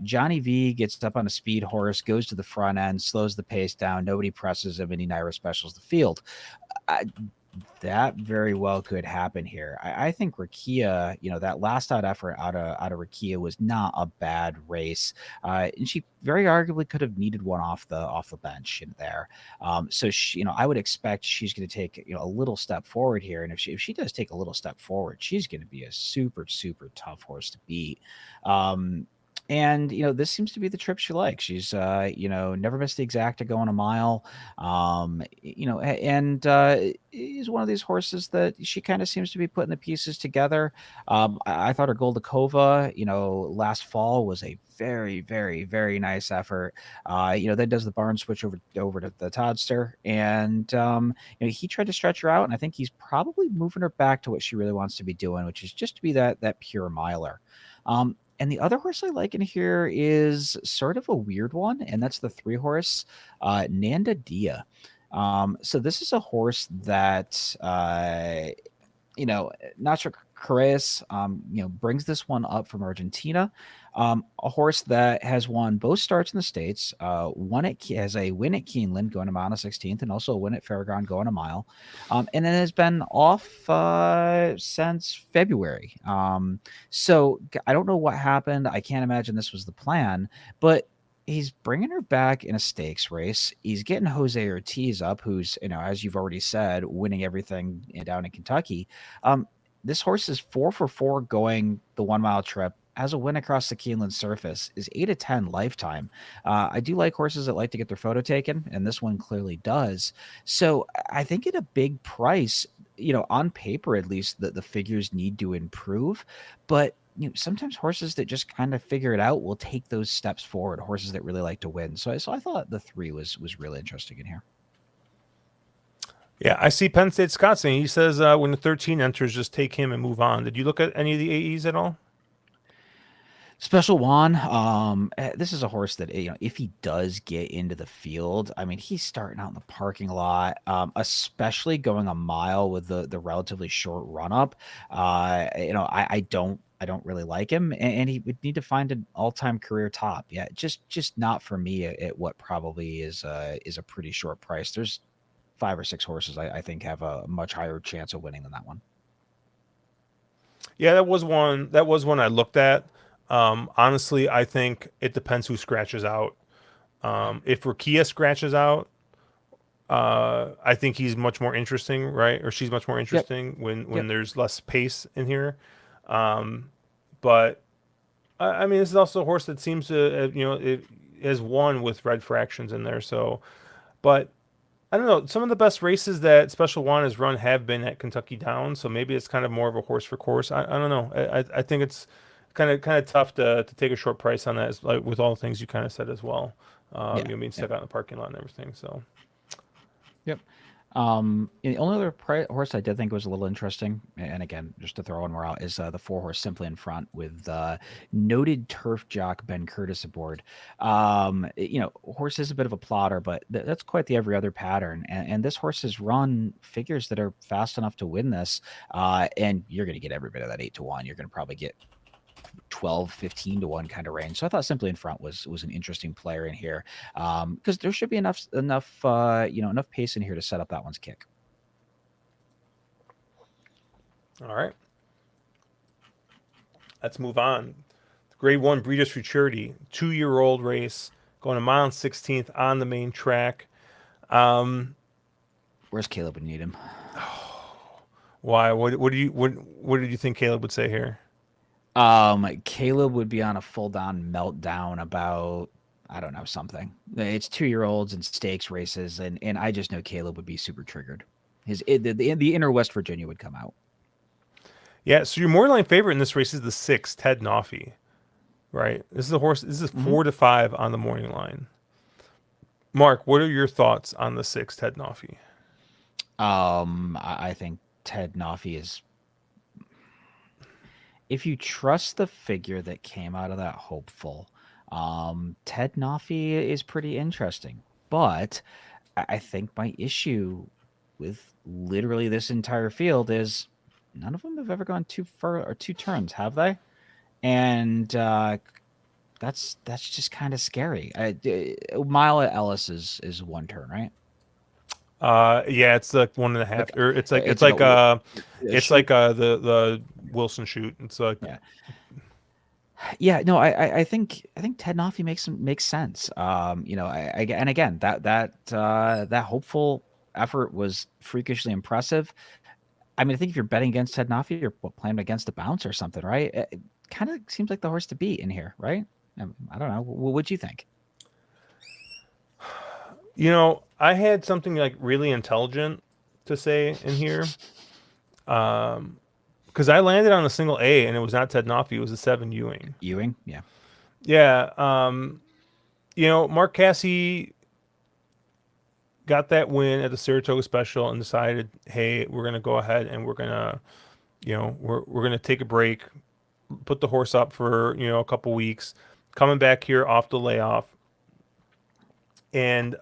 Johnny V gets up on a speed horse, goes to the front end, slows the pace down. Nobody presses him, and he Naira specials the field. That very well could happen here. I think Rakia, that last out effort out of Rakia was not a bad race, and she very arguably could have needed one off the bench in there. So I would expect she's going to take a little step forward here, and if she does take a little step forward, she's going to be a super super tough horse to beat. And this seems to be the trip she likes. She's never missed the exacta going a mile. And is one of these horses that she kind of seems to be putting the pieces together. I thought her Goldakova, last fall was a very, very, very nice effort. Then does the barn switch over to the Toddster, and he tried to stretch her out, and I think he's probably moving her back to what she really wants to be doing, which is just to be that pure miler. And the other horse I like in here is sort of a weird one, and that's the 3 horse, Nanda Dia. So this is a horse that Nacho Correas, brings this one up from Argentina. A horse that has won both starts in the States, has a win at Keeneland going a mile and a 16th, and also a win at Farragon going a mile. And then has been off since February. So I don't know what happened. I can't imagine this was the plan, but he's bringing her back in a stakes race. He's getting Jose Ortiz up, who's, as you've already said, winning everything down in Kentucky. This horse is 4 for 4 going the 1 mile trip, has a win across the Keeneland surface, is 8 of 10 lifetime. I do like horses that like to get their photo taken, and this one clearly does. So I think at a big price, on paper at least, the figures need to improve, but sometimes horses that just kind of figure it out will take those steps forward. Horses that really like to win. So I thought the 3 was really interesting in here. Yeah, I see Penn State Scott saying, he says when the 13 enters, just take him and move on. Did you look at any of the AEs at all? Special Juan, this is a horse that, if he does get into the field, I mean, he's starting out in the parking lot, especially going a mile with the relatively short run up. I don't really like him, and he would need to find an all-time career top. Yeah, just not for me at what probably is a pretty short price. There's 5 or 6 horses I think have a much higher chance of winning than that one. Yeah, that was one. That was one I looked at. Honestly, I think it depends who scratches out. If Rakia scratches out, I think he's much more interesting, right? Or she's much more Yep. interesting when Yep. there's less pace in here. But I mean, this is also a horse that seems to, it has won with red fractions in there. So, but I don't know. Some of the best races that Special One has run have been at Kentucky Downs, so maybe it's kind of more of a horse for course. I don't know. I think it's kind of tough to take a short price on that, like with all the things you kind of said as well. Yeah. Being stuck Yep. out in the parking lot and everything. So Yep. And the only other horse I did think was a little interesting, and again, just to throw one more out, is the 4 horse Simply in Front with noted turf jock Ben Curtis aboard. Horse is a bit of a plotter, but that's quite the every other pattern. And this horse has run figures that are fast enough to win this, and you're going to get every bit of that 8 to 1. You're going to probably get 12, 15 to 1 kind of range. So I thought Simply in Front was an interesting player in here, because there should be enough pace in here to set up that one's kick. all right, let's move on. Grade One Breeders' Futurity, 2-year-old race, going a mile and 16th on the main track. Where's Caleb would need him? Why? What did you think Caleb would say here? Caleb would be on a full down meltdown about, I don't know, something. It's 2-year-olds and stakes races, and I just know Caleb would be super triggered. The inner West Virginia would come out. Yeah, so your morning line favorite in this race is the 6, Ted Noffy. Right. This is a horse. This is 4 to 5 on the morning line. Mark, what are your thoughts on the 6, Ted Noffy? I think Ted Noffy is. If you trust the figure that came out of that hopeful, Ted Noffy is pretty interesting. But I think my issue with literally this entire field is none of them have ever gone too far or 2 turns, have they? And that's just kind of scary. A mile at Ellis is 1 turn, right? Yeah, it's like 1.5, Like or it's like it's like a the Wilson shoot. It's like yeah. Yeah, no, I think Ted Noffy makes sense. And again, that hopeful effort was freakishly impressive. I mean, I think if you're betting against Ted Noffy, you're playing against a bounce or something, right? It kind of seems like the horse to beat in here, right? I don't know. What'd you think? I had something like really intelligent to say in here. Because I landed on a single A and it was not Ted Noffy, it was a 7 Ewing. Ewing, yeah. Yeah. Mark Cassey got that win at the Saratoga Special and decided, hey, we're gonna go ahead and we're gonna take a break, put the horse up for a couple weeks, coming back here off the layoff, and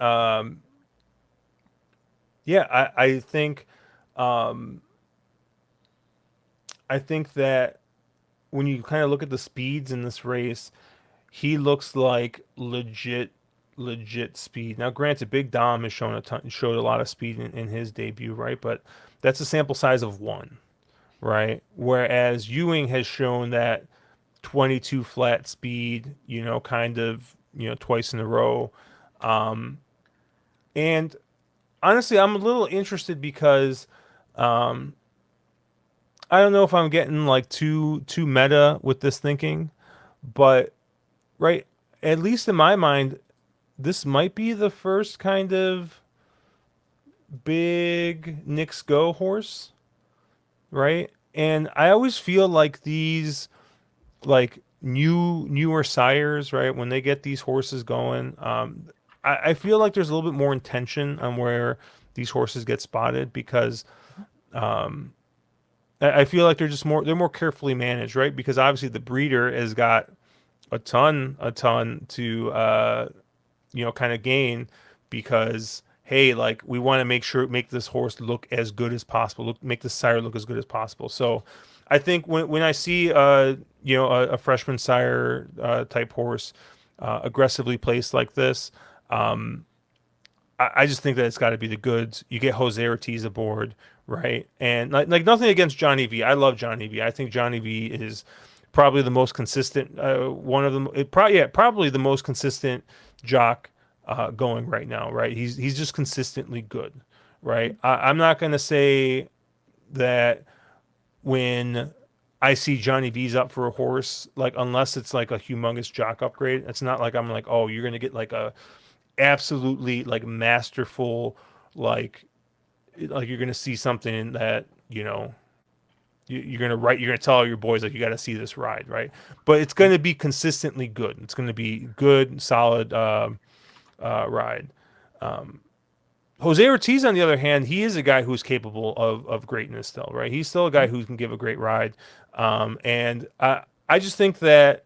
yeah, um, I think that when you kind of look at the speeds in this race, he looks like legit speed. Now, granted, Big Dom has showed a lot of speed in his debut, right? But that's a sample size of one, right? Whereas Ewing has shown that 22 flat speed, kind of, twice in a row. Um, and honestly, I'm a little interested because um, I don't know if I'm getting like too meta with this thinking, but right, at least in my mind, this might be the first kind of big Knicks Go horse, right? And I always feel like these like newer sires, right, when they get these horses going, I feel like there's a little bit more intention on where these horses get spotted because um, I feel like they're more carefully managed, right? Because obviously the breeder has got a ton to kind of gain because hey, like we want to make this horse look as good as possible, make the sire look as good as possible. So I think when I see a freshman sire type horse aggressively placed like this, um, I just think that it's got to be the goods. You get Jose Ortiz aboard, right? And like nothing against Johnny V. I love Johnny V. I think Johnny V is probably the most consistent one of them. Probably the most consistent jock going right now, right? He's just consistently good, right? I'm not gonna say that when I see Johnny V's up for a horse, like unless it's like a humongous jock upgrade, it's not like I'm like, oh, you're gonna get like a absolutely like masterful, like you're gonna see something that you're gonna tell all your boys like you got to see this ride, right? But it's gonna be consistently good. It's gonna be good, solid ride. Um, Jose Ortiz, on the other hand, he is a guy who's capable of greatness still, right? He's still a guy who can give a great ride, and I just think that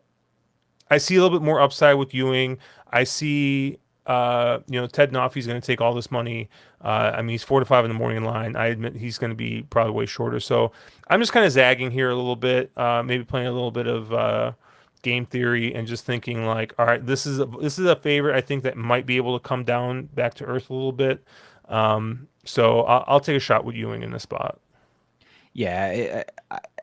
I see a little bit more upside with Ewing. I see, Ted Noffey's going to take all this money. I mean, he's 4 to 5 in the morning line. I admit he's going to be probably way shorter. So I'm just kind of zagging here a little bit, maybe playing a little bit of game theory and just thinking like, all right, this is a favorite. I think that might be able to come down back to earth a little bit. So I'll take a shot with Ewing in this spot. Yeah,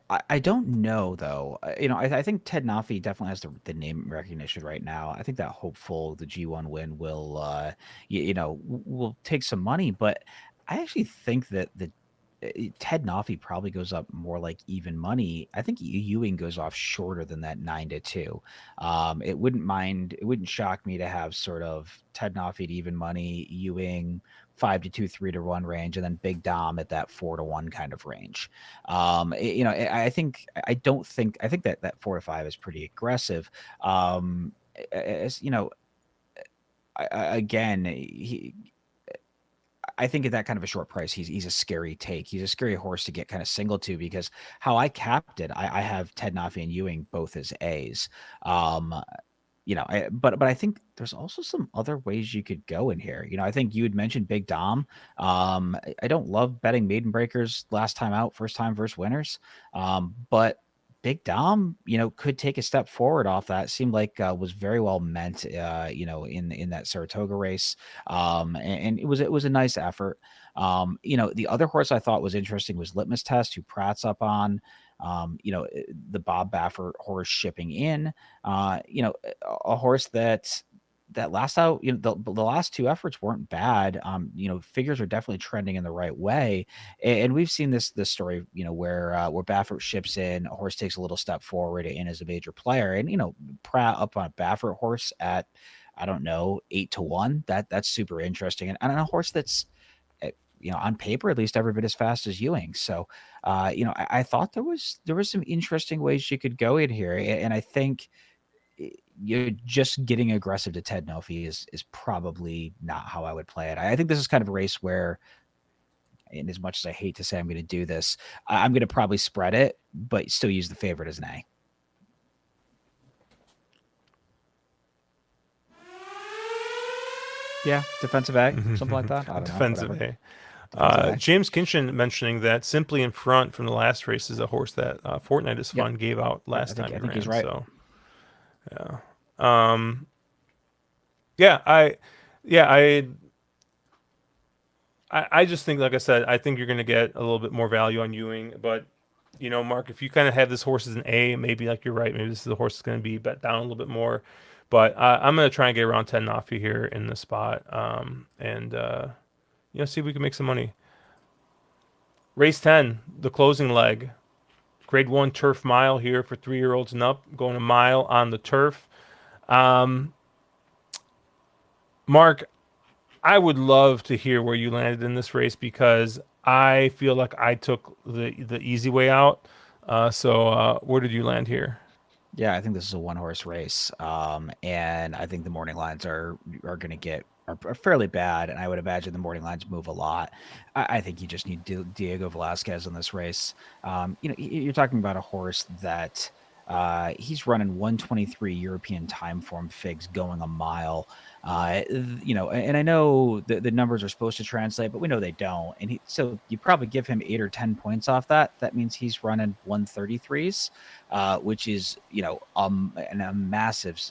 I don't know though. I think Ted Nafi definitely has the name recognition right now. I think that hopeful the G1 win will will take some money, but I actually think that the Ted Nafi probably goes up more like even money. I think Ewing goes off shorter than that 9-2. It wouldn't shock me to have sort of Ted Nafi at even money, Ewing 5-2, 3-1 range, and then Big Dom at that 4-1 kind of range. I think that 4-5 is pretty aggressive. As you know, again, I think at that kind of a short price, he's a scary take. He's a scary horse to get kind of single to because how I capped it, I have Ted Nafi and Ewing both as A's. Um, but I think there's also some other ways you could go in here. I think you had mentioned Big Dom. I don't love betting maiden breakers last time out, first time versus winners. But Big Dom, could take a step forward off that. Seemed like was very well meant, in that Saratoga race. And it was a nice effort. The other horse I thought was interesting was Litmus Test, who Pratt's up on. The Bob Baffert horse shipping in. A horse that last out, the last two efforts weren't bad. Figures are definitely trending in the right way, and we've seen this story, where Baffert ships in, a horse takes a little step forward and is a major player, and Pratt up on a Baffert horse at, I don't know, 8-1. That's super interesting, and a horse that's on paper at least every bit as fast as Ewing. So, I thought there was some interesting ways you could go in here, and I think you're just getting aggressive to Ted Nofi is probably not how I would play it. I think this is kind of a race where, and as much as I hate to say I'm going to do this, I'm going to probably spread it, but still use the favorite as an A. Yeah, defensive A, something like that. I A don't know, defensive whatever. A. Defensive A. James Kinchin mentioning that Simply in Front from the last race is a horse that Fortnite is Yep. Fun gave out Yeah, last time I he think he's ran. right. So yeah, um, yeah, yeah, I just think, like I said, I think you're going to get a little bit more value on Ewing. But, Mark, if you kind of have this horse as an A, maybe like you're right, maybe this is the horse that's going to be bet down a little bit more. But I'm going to try and get around 10 off you here in this spot, and see if we can make some money. Race 10, the closing leg. Grade 1 turf mile here for 3-year-olds and up, going a mile on the turf. Um, Mark, I would love to hear where you landed in this race because I feel like I took the easy way out. So where did you land here? Yeah, I think this is a one horse race, and I think the morning lines are going to get are fairly bad, and I would imagine the morning lines move a lot. I think you just need Diego Velasquez in this race. You're talking about a horse that he's running 123 European time form figs going a mile. And I know the numbers are supposed to translate, but we know they don't. And so you probably give him 8 or 10 points off that. That means he's running 133s, which is a massive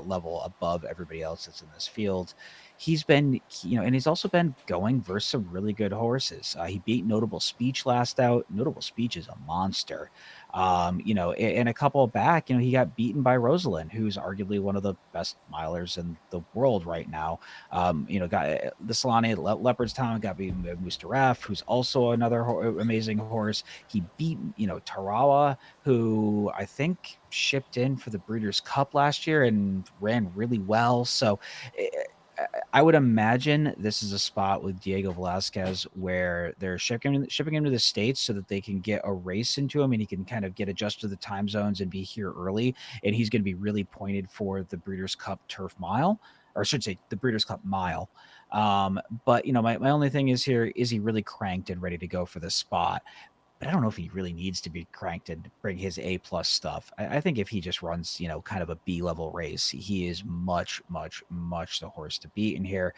level above everybody else that's in this field. He's been and he's also been going versus some really good horses. He beat Notable Speech last out. Notable Speech is a monster. And a couple back, he got beaten by Rosalind, who's arguably one of the best milers in the world right now. Got the Solani Leopardstown, got beaten by Mustaraf, who's also another amazing horse. He beat, Tarawa, who I think shipped in for the Breeders' Cup last year and ran really well. So I would imagine this is a spot with Diego Velasquez where they're shipping him to the States so that they can get a race into him and he can kind of get adjusted to the time zones and be here early. And he's going to be really pointed for the Breeders' Cup Turf Mile, or I should say the Breeders' Cup Mile. But my only thing is here, is he really cranked and ready to go for this spot? But I don't know if he really needs to be cranked and bring his A+ stuff. I think if he just runs, kind of a B level race, he is much, much, much the horse to beat in here.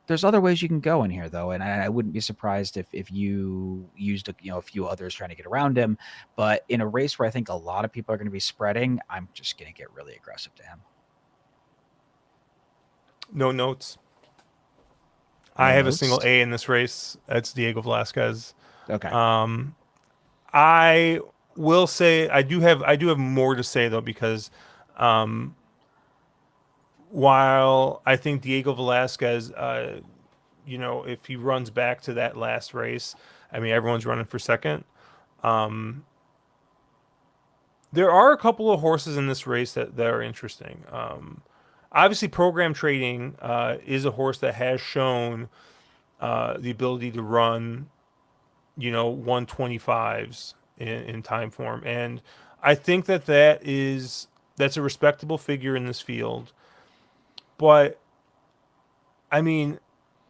There's other ways you can go in here though, and I wouldn't be surprised if you used a few others trying to get around him. But in a race where I think a lot of people are going to be spreading, I'm just going to get really aggressive to him. No notes. I No have a single notes. A in this race. That's Diego Velasquez. Okay. I will say I do have more to say though because um, while I think Diego Velasquez, if he runs back to that last race, I mean everyone's running for second. Um, there are a couple of horses in this race that are interesting. Obviously, program trading is a horse that has shown the ability to run 125s in time form, and I think that's a respectable figure in this field. But I mean,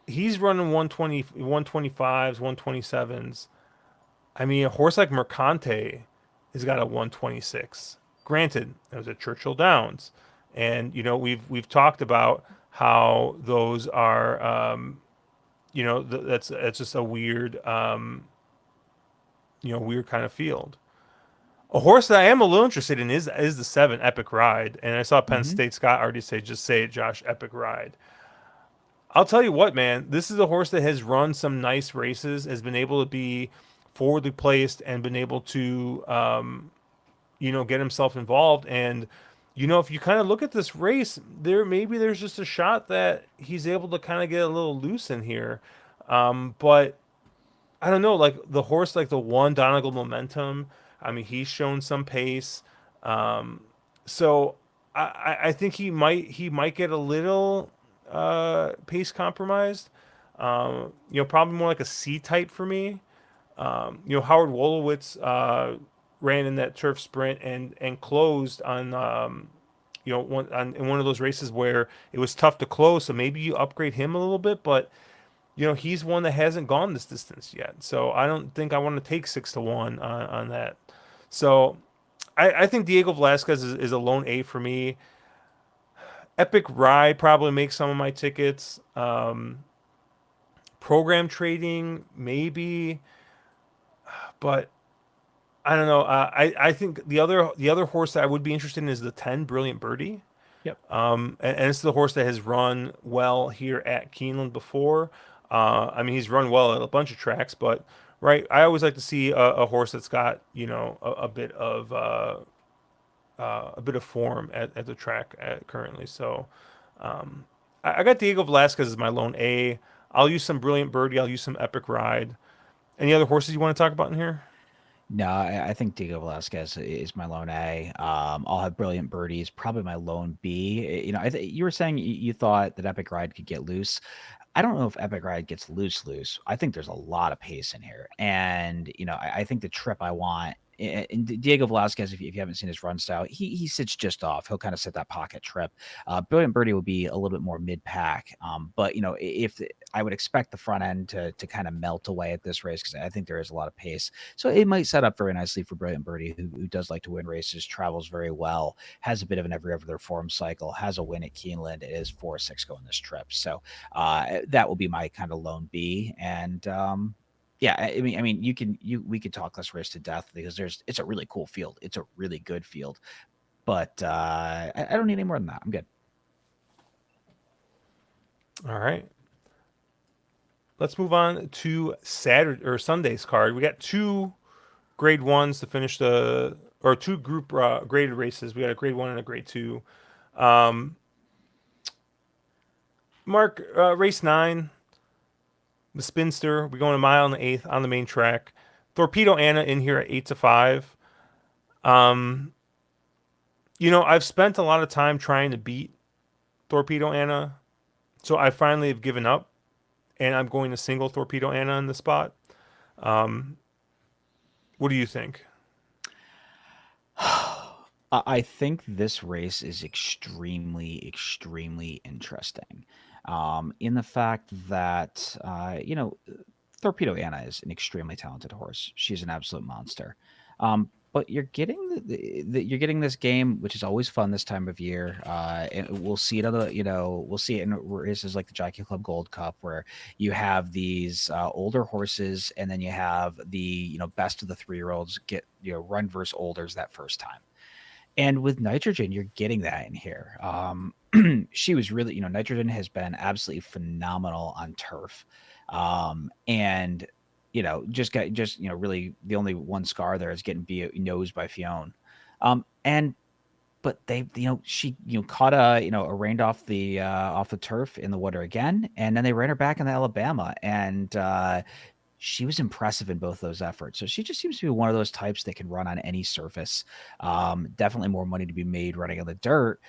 he's running 120, 125s, 127s. I mean, a horse like Mercante has got a 126. Granted, it was at Churchill Downs, and we've talked about how those are that's just a weird weird kind of field. A horse that I am a little interested in is the 7 Epic Ride, and I saw Penn Mm-hmm. State Scott already say, "Just say it, Josh, Epic Ride." I'll tell you what, man, this is a horse that has run some nice races, has been able to be forwardly placed, and been able to get himself involved. And if you kind of look at this race, there's just a shot that he's able to kind of get a little loose in here. But I don't know, like the horse, like the one Donegal Momentum. I mean, he's shown some pace. Um, so I think he might get a little pace compromised. Probably more like a C type for me. Howard Wolowitz ran in that turf sprint and closed on in one of those races where it was tough to close. So maybe you upgrade him a little bit, but he's one that hasn't gone this distance yet. So I don't think I want to take 6-1 on that. So I think Diego Velasquez is a lone A for me. Epic Ride probably makes some of my tickets. Program trading maybe, but I don't know. I think the other horse that I would be interested in is the 10 Brilliant Birdie. Yep. And it's the horse that has run well here at Keeneland before. I mean, he's run well at a bunch of tracks, but right, I always like to see a horse that's got a bit of form at the track currently. So I got Diego Velasquez as my lone A. I'll use some Brilliant Birdie. I'll use some Epic Ride. Any other horses you want to talk about in here? No, I think Diego Velasquez is my lone A. I'll have Brilliant Birdies, probably my lone B. You were saying you thought that Epic Ride could get loose. I don't know if Epic Ride gets loose. I think there's a lot of pace in here, and I think the trip I want. And Diego Velasquez, if you haven't seen his run style, he sits just off. He'll kind of sit that pocket trip. Brilliant Birdie will be a little bit more mid pack, but if I would expect the front end to kind of melt away at this race because I think there is a lot of pace. So it might set up very nicely for Brilliant Birdie, who does like to win races, travels very well, has a bit of an every other form cycle, has a win at Keeneland. It is 4-6 going this trip. So that will be my kind of lone B. And yeah, I mean, we could talk this race to death because it's a really cool field. It's a really good field, but I don't need any more than that. I'm good. All right. Let's move on to Saturday or Sunday's card. We got two grade ones to finish or two group graded races. We got a grade one and a grade two. Um, Mark, race 9, the Spinster. We're going a mile and the eighth on the main track. Torpedo Anna in here at 8-5. Um, I've spent a lot of time trying to beat Torpedo Anna, so I finally have given up, and I'm going to single Torpedo Anna in the spot. Um, what do you think? I think this race is extremely, extremely interesting. In the fact that Torpedo Anna is an extremely talented horse. She's an absolute monster. But you're getting you're getting this game, which is always fun this time of year. And we'll see it we'll see it in races like the Jockey Club Gold Cup, where you have these older horses, and then you have the best of the 3-year-olds get run versus olders that first time. And with Nitrogen, you're getting that in here. She was really, Nitrogen has been absolutely phenomenal on turf. And, really the only one scar there is getting nosed by Fionn. And, but they, she, caught a rained off the turf in the water again. And then they ran her back in the Alabama. And, she was impressive in both those efforts. So she just seems to be one of those types that can run on any surface. Definitely more money to be made running on the dirt.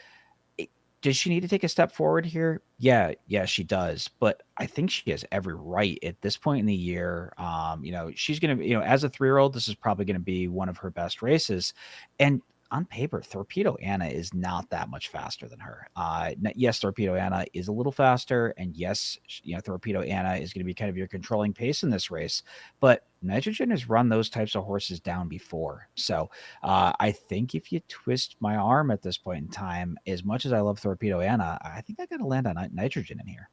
Does she need to take a step forward here? Yeah, she does. But I think she has every right at this point in the year. She's going to, as a 3-year-old, this is probably going to be one of her best races. And on paper, Torpedo Anna is not that much faster than her. Yes, Torpedo Anna is a little faster, and yes, Torpedo Anna is going to be kind of your controlling pace in this race. But Nitrogen has run those types of horses down before, so I think if you twist my arm at this point in time, as much as I love Torpedo Anna, I think I got to land on Nitrogen in here.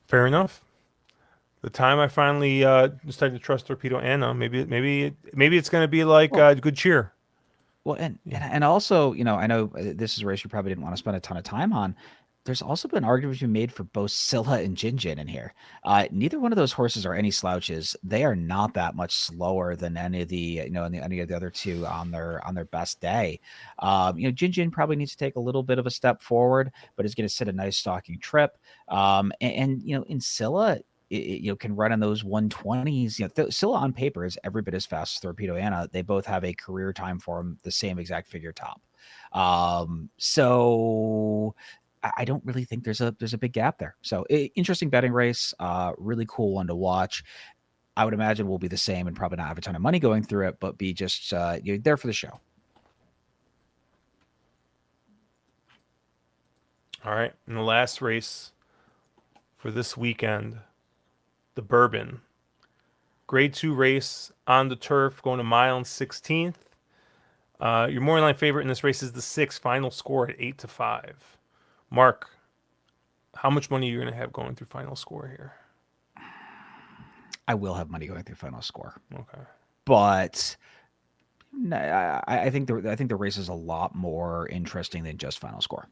Fair enough. The time I finally decided to trust Torpedo Anna, maybe it's going to be like Well, Good Cheer. Well, and Yeah. and also, I know this is a race you probably didn't want to spend a ton of time on. There's also been arguments being made for both Scylla and Jinjin in here. Neither one of those horses are any slouches. They are not that much slower than any of any of the other two on their best day. Jinjin probably needs to take a little bit of a step forward, but is going to sit a nice stalking trip. In Scylla, can run in those 120s. Scylla on paper is every bit as fast as Torpedo Anna. They both have a career time for them, the same exact figure top. So I don't really think there's a big gap there. So interesting betting race, really cool one to watch. I would imagine will be the same and probably not have a ton of money going through it, but be just you're there for the show. All right. And the last race for this weekend, the Bourbon. Grade 2 race on the turf, going a mile and 16th. Your morning line favorite in this race is the 6. Final score at 8-5. Mark, how much money are you going to have going through final score here? I will have money going through final score, Okay. but I think the race is a lot more interesting than just final score.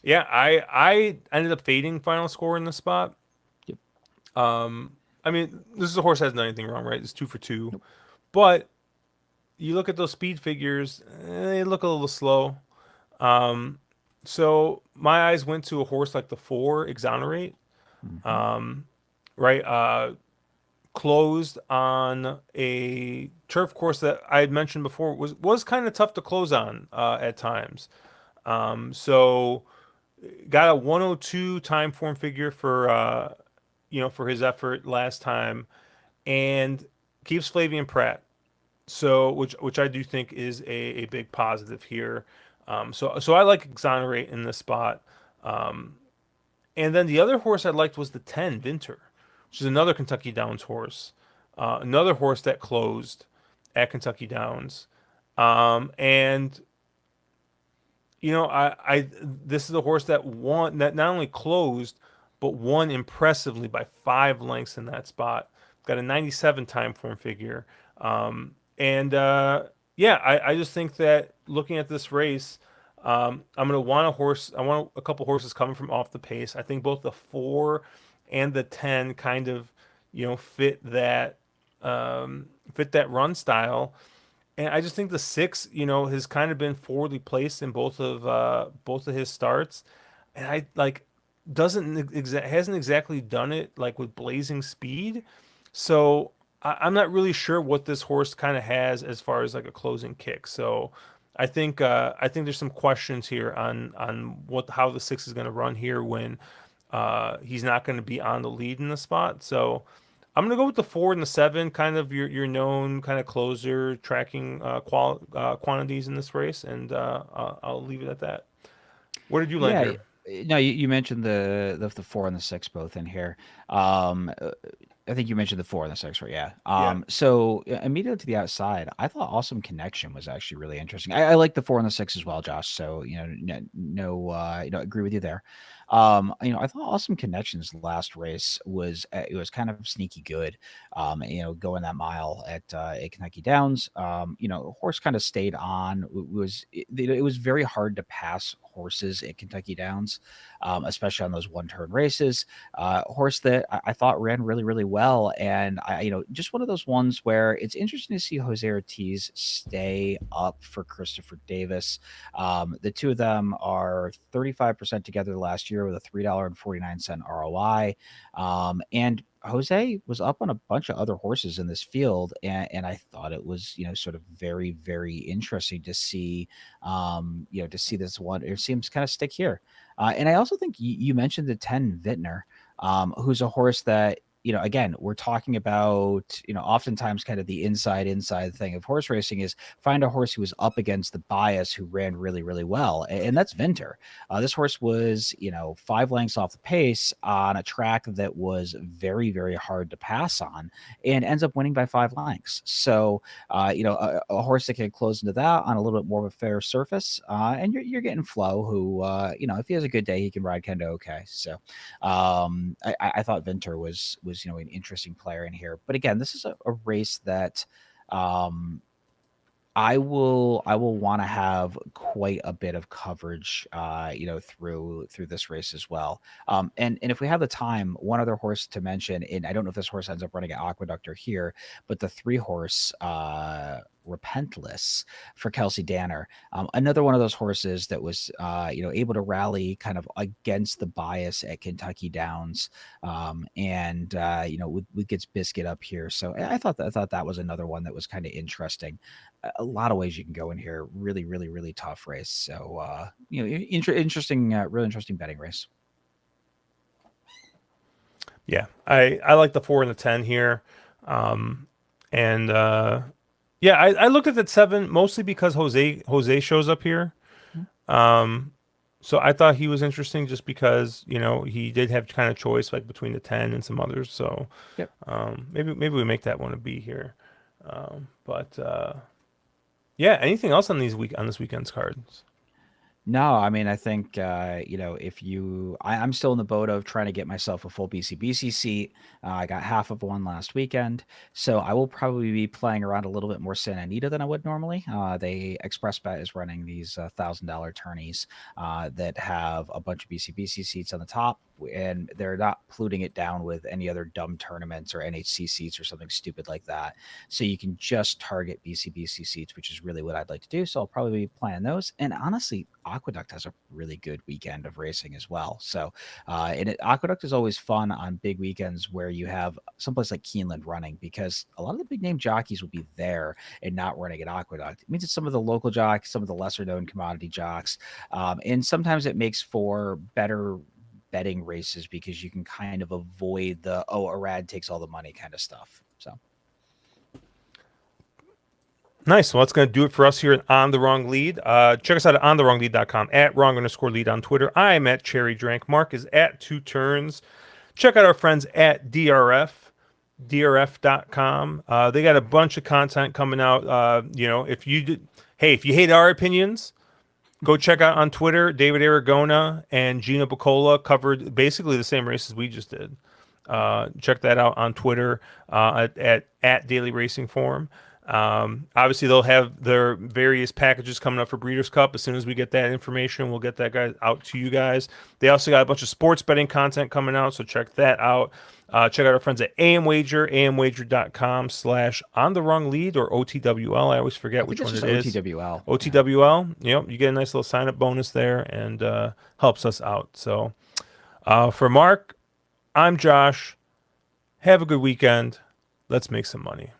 Yeah, I ended up fading final score in this spot. Yep. I mean, this is a horse that hasn't done anything wrong, right? It's 2 for 2. Nope. But you look at those speed figures, they look a little slow. Um, so my eyes went to a horse like the 4, Exonerate, Mm-hmm. right? Closed on a turf course that I had mentioned before was kind of tough to close on at times. So got a 102 time form figure for for his effort last time, and keeps Flavian Pratt. So which I do think is a big positive here. So I like Exonerate in this spot. Um, and then the other horse I liked was the 10 Vinter, which is another Kentucky Downs horse. Another horse that closed at Kentucky Downs. And I this is a horse that won, that not only closed but won impressively by 5 lengths in that spot. Got a 97 time form figure. And Yeah, I just think that looking at this race, I'm gonna want a horse. I want a couple horses coming from off the pace. I think both the 4 and the 10 kind of fit that run style. And I just think the 6, has kind of been forwardly placed in both of his starts, and I like hasn't exactly done it like with blazing speed. So I'm not really sure what this horse kind of has as far as like a closing kick. So I think there's some questions here on what how the 6 is going to run here when he's not going to be on the lead in the spot. So I'm gonna go with the 4 and the 7, kind of your known kind of closer tracking quantities in this race, and I'll leave it at that. Where did you land Yeah. here? No, you mentioned the 4 and the 6 both in here. Um, uh, I think you mentioned the 4 and the 6, right? Yeah. Yeah, So immediately to the outside, I thought Awesome Connection was actually really interesting. I like the 4 and the 6 as well, Josh. So agree with you there. I thought Awesome Connection's last race was it was kind of sneaky good. Going that mile at Kentucky Downs. Horse kind of stayed on. It was very hard to pass horses at Kentucky Downs, especially on those one-turn races. Horse that I thought ran really, really well, and just one of those ones where it's interesting to see Jose Ortiz stay up for Christopher Davis. The two of them are 35% together last year with a $3.49 ROI, and Jose was up on a bunch of other horses in this field, and I thought it was sort of very, very interesting to see to see this one. It seems kind of stick here. And I also think you mentioned the 10 Vintner, who's a horse that, again, we're talking about, oftentimes kind of the inside thing of horse racing is find a horse who was up against the bias who ran really, really well. And that's Vinter. This horse was, 5 lengths off the pace on a track that was very, very hard to pass on and ends up winning by 5 lengths. So, a horse that can close into that on a little bit more of a fair surface. And you're getting Flo, who, if he has a good day, he can ride kind of okay. So, I thought Vinter was an interesting player in here. But again, this is a race that um, I will want to have quite a bit of coverage, through this race as well. And if we have the time, one other horse to mention, and I don't know if this horse ends up running at Aqueduct or here, but the 3 horse Repentless for Kelsey Danner, another one of those horses that was able to rally kind of against the bias at Kentucky Downs, and with gets Biscuit up here. So I thought that was another one that was kind of interesting. A lot of ways you can go in here. Really, really, really tough race. So interesting, really interesting betting race. yeah. I like the 4 and the 10 here, and yeah, I looked at that 7 mostly because Jose shows up here. Mhm. Um, so I thought he was interesting just because he did have kind of choice like between the 10 and some others. So Yep. maybe we make that one a B here. But Yeah. Anything else on this weekend's cards? No, I mean, I think if I'm still in the boat of trying to get myself a full BCBC seat. I got half of one last weekend, so I will probably be playing around a little bit more Santa Anita than I would normally. They ExpressBet is running these $1,000 tourneys that have a bunch of BCBC seats on the top, and they're not polluting it down with any other dumb tournaments or NHC seats or something stupid like that. So you can just target BCBC seats, which is really what I'd like to do. So I'll probably be playing those. And honestly, Aqueduct has a really good weekend of racing as well. So, Aqueduct is always fun on big weekends where you have someplace like Keeneland running, because a lot of the big name jockeys will be there and not running at Aqueduct. It means it's some of the local jocks, some of the lesser known commodity jocks. And sometimes it makes for better betting races because you can kind of avoid the, oh, Arad takes all the money kind of stuff. So. Nice. Well, that's going to do it for us here at On the Wrong Lead. Check us out at ontherwronglead.com, at wrong_lead on Twitter. I am at Cherry Drank. Mark is at Two Turns. Check out our friends at drf.com. They got a bunch of content coming out. If you hate our opinions, go check out on Twitter. David Aragona and Gina Bacola covered basically the same races we just did. Check that out on Twitter at Daily Racing Forum. Obviously, they'll have their various packages coming up for Breeders' Cup. As soon as we get that information, we'll get that guy out to you guys. They also got a bunch of sports betting content coming out, so check that out. Check out our friends at AM Wager, amwager.com/ on the wrong lead or OTWL. I always forget I think which it's one just it is. OTWL. OTWL. Yep, you get a nice little sign up bonus there and helps us out. So for Mark, I'm Josh. Have a good weekend. Let's make some money.